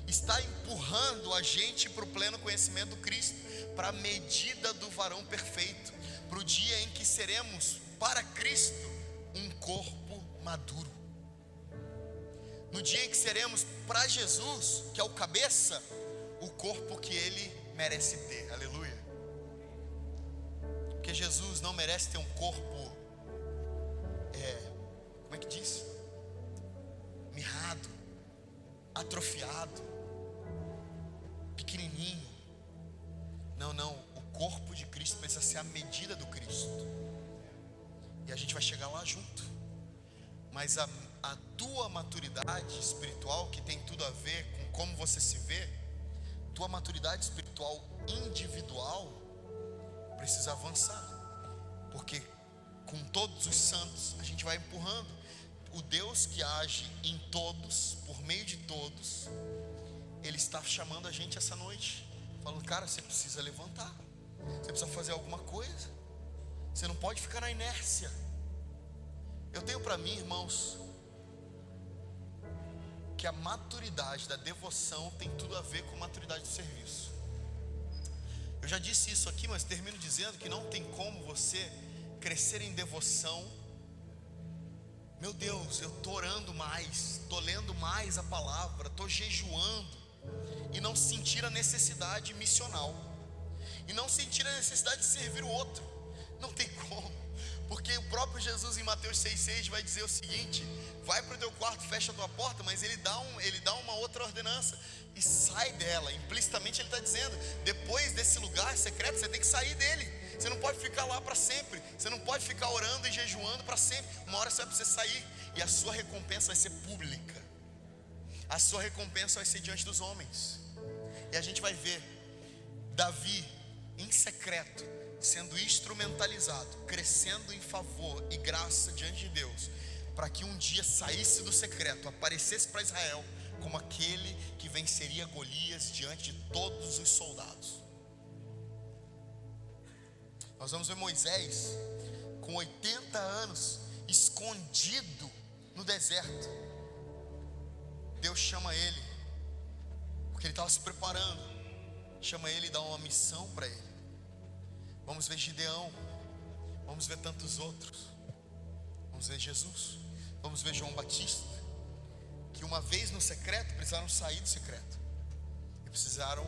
Está empurrando a gente para o pleno conhecimento do Cristo, para a medida do varão perfeito, para o dia em que seremos para Cristo um corpo maduro. No dia em que seremos para Jesus, que é o cabeça, o corpo que Ele merece ter. Aleluia. Porque Jesus não merece ter um corpo, como é que diz? Mirrado, atrofiado, pequenininho. Não, o corpo de Cristo precisa ser a medida do Cristo. E a gente vai chegar lá junto. Mas a tua maturidade espiritual, que tem tudo a ver com como você se vê, tua maturidade espiritual individual precisa avançar. Porque com todos os santos a gente vai empurrando. O Deus que age em todos, por meio de todos, Ele está chamando a gente essa noite, falando: cara, você precisa levantar, você precisa fazer alguma coisa, você não pode ficar na inércia. Eu tenho para mim, irmãos, que a maturidade da devoção tem tudo a ver com a maturidade do serviço. Eu já disse isso aqui, mas termino dizendo que não tem como você crescer em devoção. Meu Deus, eu estou orando mais, estou lendo mais a palavra, estou jejuando, e não sentir a necessidade missional, e não sentir a necessidade de servir o outro. Não tem como, porque o próprio Jesus em Mateus 6,6 vai dizer o seguinte: vai para o teu quarto, fecha a tua porta, mas ele dá uma outra ordenança, e sai dela. Implicitamente ele está dizendo: depois desse lugar secreto, você tem que sair dele. Você não pode ficar lá para sempre. Você não pode ficar orando e jejuando para sempre. Uma hora você vai precisar sair, e a sua recompensa vai ser pública. A sua recompensa vai ser diante dos homens. E a gente vai ver Davi em secreto sendo instrumentalizado, crescendo em favor e graça diante de Deus, para que um dia saísse do secreto, aparecesse para Israel como aquele que venceria Golias diante de todos os soldados. Nós vamos ver Moisés com 80 anos escondido no deserto. Deus chama ele, porque ele estava se preparando, chama ele e dá uma missão para ele. Vamos ver Gideão, vamos ver tantos outros, vamos ver Jesus, vamos ver João Batista, que uma vez no secreto precisaram sair do secreto e precisaram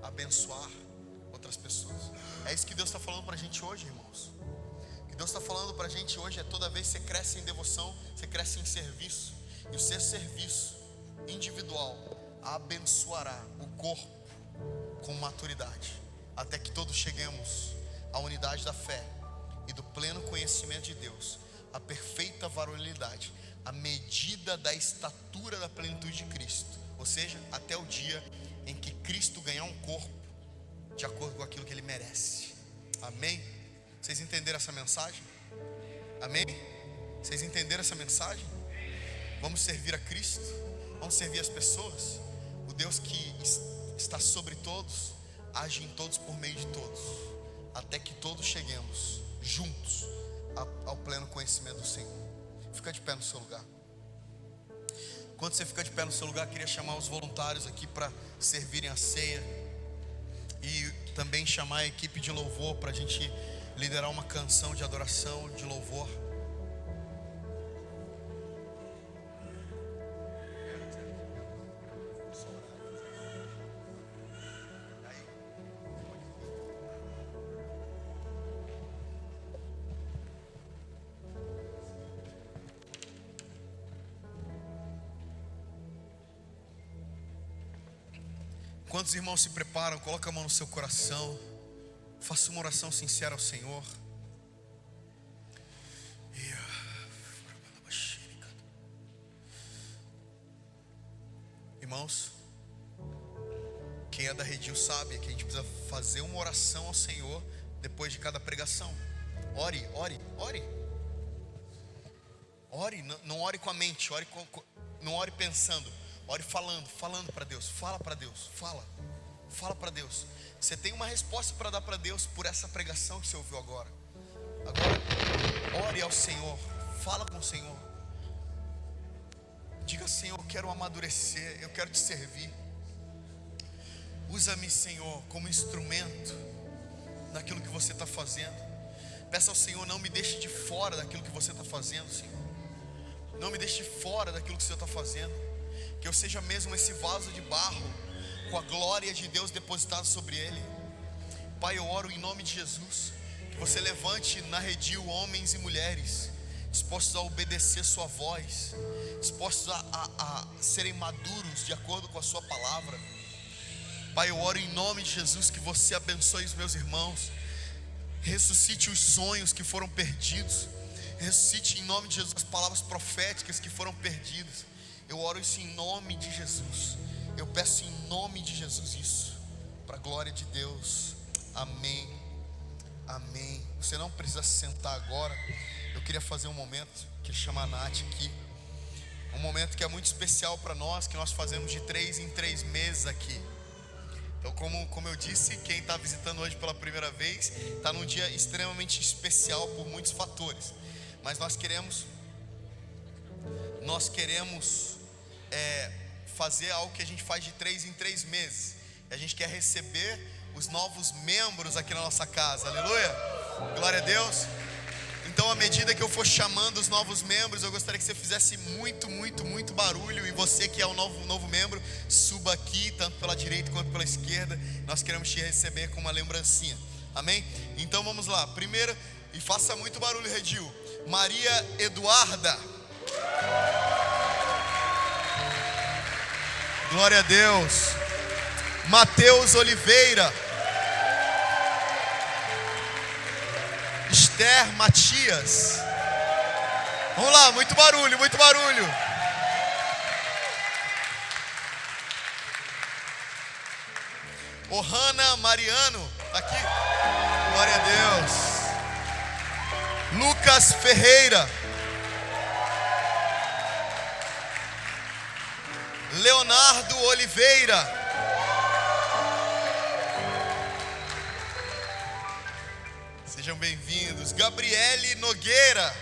abençoar outras pessoas. É isso que Deus está falando para a gente hoje, irmãos. O que Deus está falando para a gente hoje é: toda vez que você cresce em devoção, você cresce em serviço, e o seu serviço individual abençoará o corpo com maturidade, até que todos cheguemos à unidade da fé e do pleno conhecimento de Deus, a perfeita varonilidade, a medida da estatura da plenitude de Cristo, ou seja, até o dia em que Cristo ganhar um corpo de acordo com aquilo que Ele merece. Amém? Vocês entenderam essa mensagem? Amém? Vocês entenderam essa mensagem? Vamos servir a Cristo, vamos servir as pessoas. O Deus que está sobre todos, age em todos por meio de todos, até que todos cheguemos juntos ao pleno conhecimento do Senhor. Fica de pé no seu lugar. Quando você fica de pé no seu lugar, queria chamar os voluntários aqui para servirem a ceia, e também chamar a equipe de louvor para a gente liderar uma canção de adoração, de louvor. Quantos irmãos se preparam, coloca a mão no seu coração, faça uma oração sincera ao Senhor. Irmãos, quem é da Redil sabe que a gente precisa fazer uma oração ao Senhor depois de cada pregação. Ore, ore, ore. Ore, não ore com a mente, não ore pensando. Ore falando para Deus. Fala para Deus, fala para Deus. Você tem uma resposta para dar para Deus por essa pregação que você ouviu agora. Agora, ore ao Senhor, fala com o Senhor. Diga: Senhor, eu quero amadurecer, eu quero te servir. Usa-me, Senhor, como instrumento naquilo que você está fazendo. Peça ao Senhor, não me deixe de fora daquilo que você está fazendo, Senhor. Não me deixe de fora daquilo que o Senhor está fazendo. Que eu seja mesmo esse vaso de barro, com a glória de Deus depositada sobre ele. Pai, eu oro em nome de Jesus, que você levante na Redil homens e mulheres dispostos a obedecer sua voz, dispostos a serem maduros de acordo com a sua palavra. Pai, eu oro em nome de Jesus, que você abençoe os meus irmãos, ressuscite os sonhos que foram perdidos, ressuscite em nome de Jesus as palavras proféticas que foram perdidas. Eu oro isso em nome de Jesus. Eu peço em nome de Jesus isso, para a glória de Deus. Amém. Amém. Você não precisa se sentar agora. Eu queria fazer um momento, queria chamar a Nath aqui. Um momento que é muito especial para nós, que nós fazemos de 3 em 3 meses aqui. Então, como eu disse, quem está visitando hoje pela primeira vez, está num dia extremamente especial por muitos fatores. Mas nós queremos fazer algo que a gente faz de 3 em 3 meses. A gente quer receber os novos membros aqui na nossa casa. Aleluia, glória a Deus. Então, à medida que eu for chamando os novos membros, eu gostaria que você fizesse muito, muito, muito barulho. E você que é o novo membro, suba aqui, tanto pela direita quanto pela esquerda. Nós queremos te receber com uma lembrancinha. Amém? Então vamos lá. Primeiro, e faça muito barulho, Redil. Maria Eduarda. Glória a Deus. Mateus Oliveira. Esther Matias. Vamos lá, muito barulho, muito barulho. Ohana Mariano, tá aqui. Glória a Deus. Lucas Ferreira. Leonardo Oliveira. Sejam bem-vindos. Gabriele Nogueira.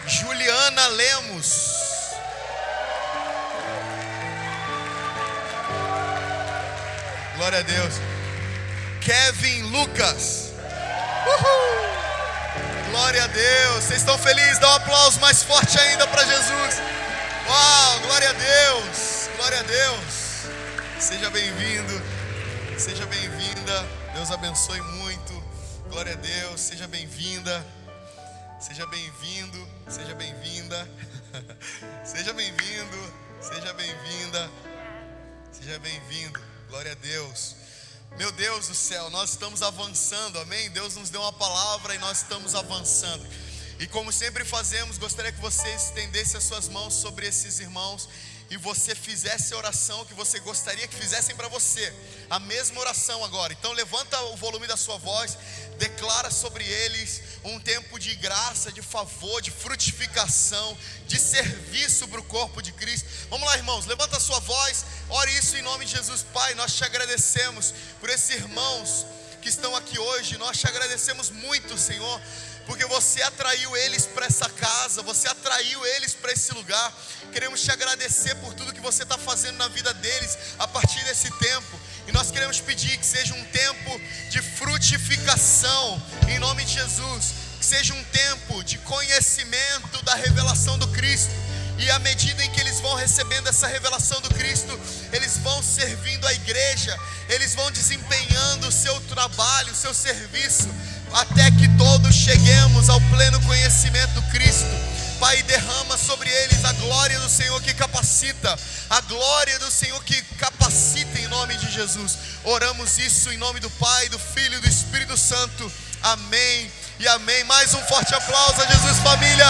Juliana Lemos. Glória a Deus. Kevin Lucas. Uhul. Glória a Deus. Vocês estão felizes? Dá um aplauso mais forte ainda para Jesus. Uau, glória a Deus. Glória a Deus. Seja bem-vindo. Seja bem-vinda. Deus abençoe muito. Glória a Deus. Seja bem-vinda. Seja bem-vindo. Seja bem-vinda. Seja bem-vindo. Seja bem-vinda. Seja bem-vindo. Glória a Deus. Meu Deus do céu, nós estamos avançando, amém? Deus nos deu uma palavra e nós estamos avançando. E como sempre fazemos, gostaria que você estendesse as suas mãos sobre esses irmãos e você fizesse a oração que você gostaria que fizessem para você, a mesma oração agora. Então levanta o volume da sua voz, declara sobre eles um tempo de graça, de favor, de frutificação, de serviço para o corpo de Cristo. Vamos lá, irmãos, levanta a sua voz, ore isso em nome de Jesus. Pai, nós te agradecemos por esses irmãos que estão aqui hoje. Nós te agradecemos muito, Senhor, porque você atraiu eles para essa casa, você atraiu eles para esse lugar. Queremos te agradecer por tudo que você está fazendo na vida deles a partir desse tempo. E nós queremos pedir que seja um tempo de frutificação, em nome de Jesus. Que seja um tempo de conhecimento da revelação do Cristo. E à medida em que eles vão recebendo essa revelação do Cristo, eles vão servindo a igreja, eles vão desempenhando o seu trabalho, o seu serviço, até que todos cheguemos ao pleno conhecimento do Cristo. Pai, derrama sobre eles a glória do Senhor que capacita, a glória do Senhor que capacita, em nome de Jesus. Oramos isso em nome do Pai, do Filho e do Espírito Santo. Amém e amém. Mais um forte aplauso a Jesus, família.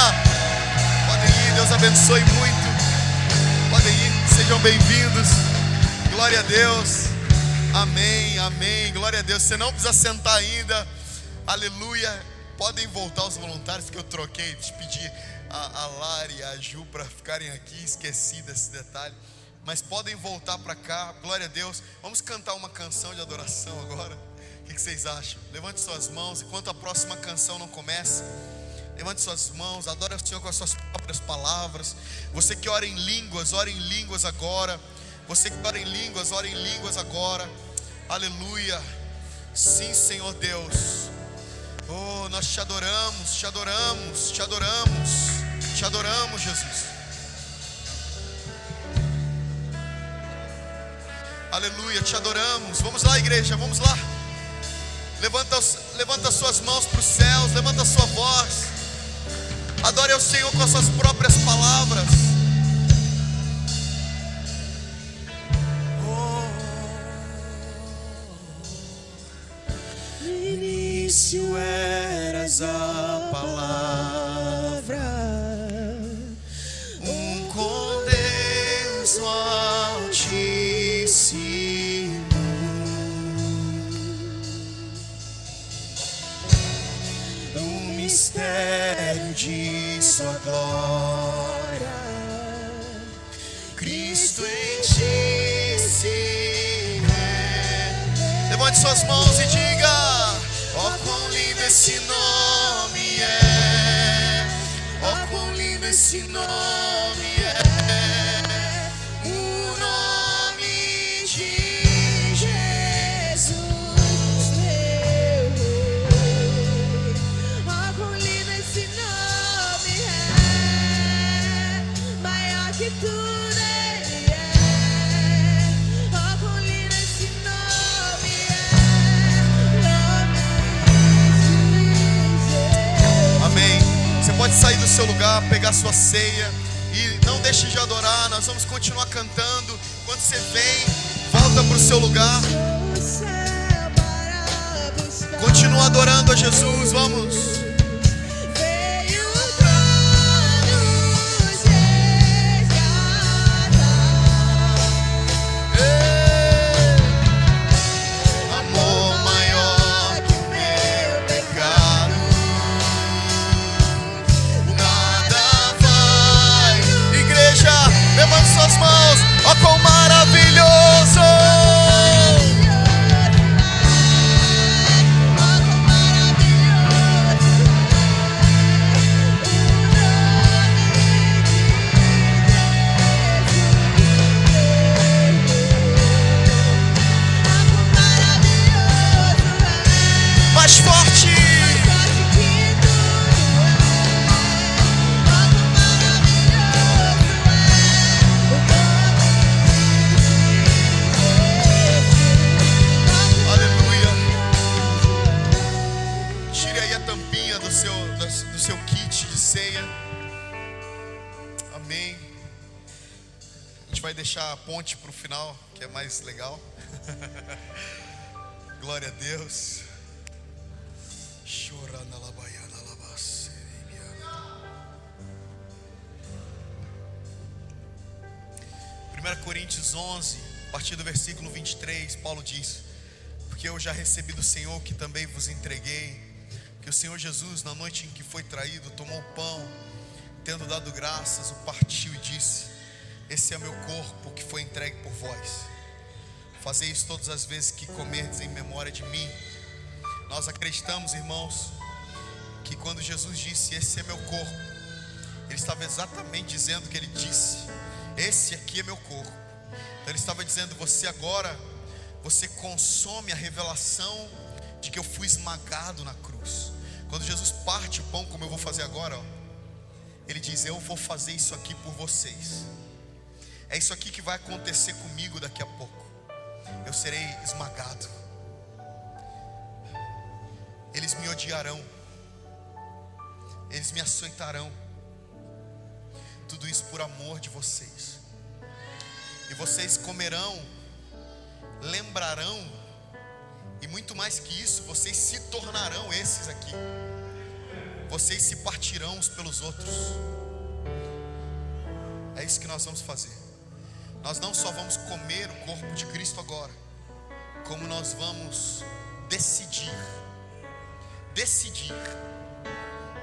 Podem ir, Deus abençoe muito. Podem ir, sejam bem-vindos. Glória a Deus. Amém, amém. Glória a Deus. Você não precisa sentar ainda. Aleluia. Podem voltar os voluntários que eu troquei. Despedi a Lari e a Ju para ficarem aqui. Esqueci desse detalhe. Mas podem voltar para cá. Glória a Deus. Vamos cantar uma canção de adoração agora. O que vocês acham? Levante suas mãos enquanto a próxima canção não começa. Levante suas mãos, adore o Senhor com as suas próprias palavras. Você que ora em línguas agora. Você que ora em línguas agora. Aleluia. Sim, Senhor Deus. Oh, nós te adoramos, te adoramos, te adoramos, te adoramos, Jesus. Aleluia, te adoramos. Vamos lá, igreja, vamos lá. Levanta as suas mãos para os céus, levanta a sua voz. Adore ao Senhor com as suas próprias palavras. No início eras a palavra, Com Deus no Altíssimo. o mistério de sua glória, Cristo em ti se revela. Levante suas mãos e diga: ó, quão lindo esse nome é. Ó, quão lindo esse nome é. O nome de Jesus, meu Rei. Ó, quão lindo esse nome é, maior que tudo ele é. Ó, quão lindo esse nome é, nome de Jesus. Amém. Você pode sair do seu lugar, pegar sua ceia e não deixe de adorar. Nós vamos continuar cantando. Quando você vem, volta para o seu lugar. O céu para buscar. Continua adorando a Jesus. Vamos. Veio para nos resgatar. Amor maior que o meu pecado. Nada vai. Igreja, levante suas mãos. Ó, quão maravilhoso. Mais forte. Aleluia. Tire aí a tampinha do seu kit de ceia. Amém. A gente vai deixar a ponte para o final, que é mais legal. Glória a Deus. Chora na labaiana, labaceribiana. 1 Coríntios 11, a partir do versículo 23, Paulo diz: porque eu já recebi do Senhor que também vos entreguei, que o Senhor Jesus, na noite em que foi traído, tomou o pão, tendo dado graças, o partiu e disse: esse é meu corpo que foi entregue por vós. Fazei isso todas as vezes que comerdes em memória de mim. Nós acreditamos, irmãos, que quando Jesus disse: esse é meu corpo, Ele estava exatamente dizendo o que Ele disse: esse aqui é meu corpo. Então Ele estava dizendo: você agora, você consome a revelação de que eu fui esmagado na cruz. Quando Jesus parte o pão, como eu vou fazer agora, ó, Ele diz: eu vou fazer isso aqui por vocês. É isso aqui que vai acontecer comigo daqui a pouco. Eu serei esmagado. Eles me odiarão, eles me açoitarão. Tudo isso por amor de vocês. E vocês comerão, lembrarão, e muito mais que isso, vocês se tornarão esses aqui. Vocês se partirão uns pelos outros. É isso que nós vamos fazer. Nós não só vamos comer o corpo de Cristo agora, como nós vamos decidir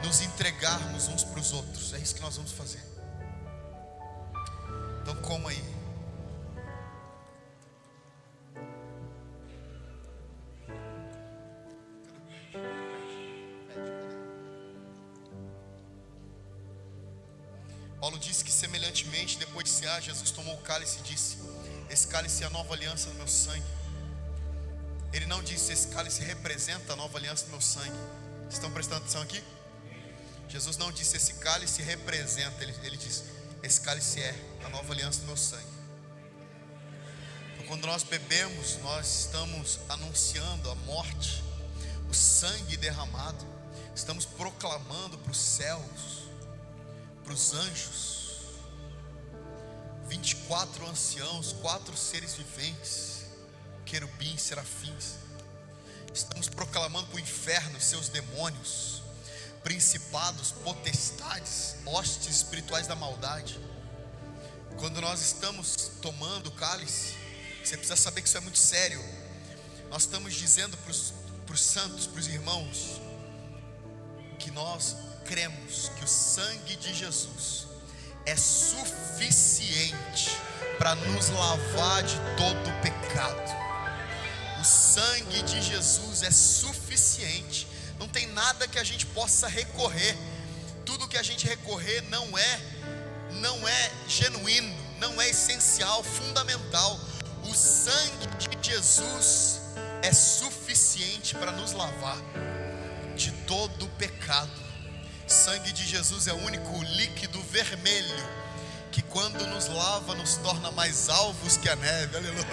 nos entregarmos uns para os outros. É isso que nós vamos fazer. Então coma aí. Paulo disse que semelhantemente, depois de cear, Jesus tomou o cálice e disse: esse cálice é a nova aliança no meu sangue. Ele não disse: esse cálice representa a nova aliança no meu sangue. Vocês estão prestando atenção aqui? Jesus não disse: esse cálice representa. Ele disse: esse cálice é a nova aliança no meu sangue. Então, quando nós bebemos, nós estamos anunciando a morte, o sangue derramado. Estamos proclamando para os céus, para os anjos, 24 anciãos, 4 seres viventes, querubins, serafins. Estamos proclamando para o inferno, seus demônios, principados, potestades, hostes espirituais da maldade. Quando nós estamos tomando o cálice, você precisa saber que isso é muito sério. Nós estamos dizendo para os santos, para os irmãos, que nós cremos que o sangue de Jesus é suficiente para nos lavar de todo o pecado. O sangue de Jesus é suficiente. Não tem nada que a gente possa recorrer. Tudo que a gente recorrer não é genuíno, não é essencial, fundamental. O sangue de Jesus é suficiente para nos lavar de todo o pecado. O sangue de Jesus é o único líquido vermelho que, quando nos lava, nos torna mais alvos que a neve. Aleluia.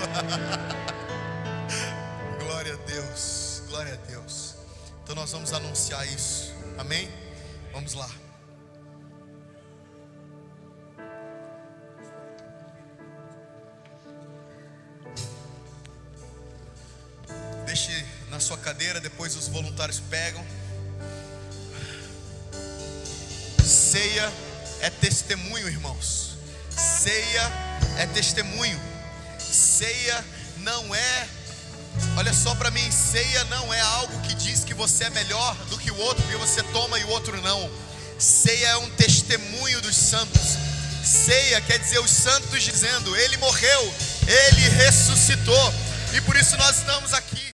Glória a Deus, glória a Deus. Então nós vamos anunciar isso, amém? Vamos lá. Deixe na sua cadeira, depois os voluntários pegam. Ceia é testemunho, irmãos. Ceia é testemunho. Ceia não é, olha só para mim, ceia não é algo que diz que você é melhor do que o outro, porque você toma e o outro não. Ceia é um testemunho dos santos. Ceia quer dizer os santos dizendo: Ele morreu, Ele ressuscitou, e por isso nós estamos aqui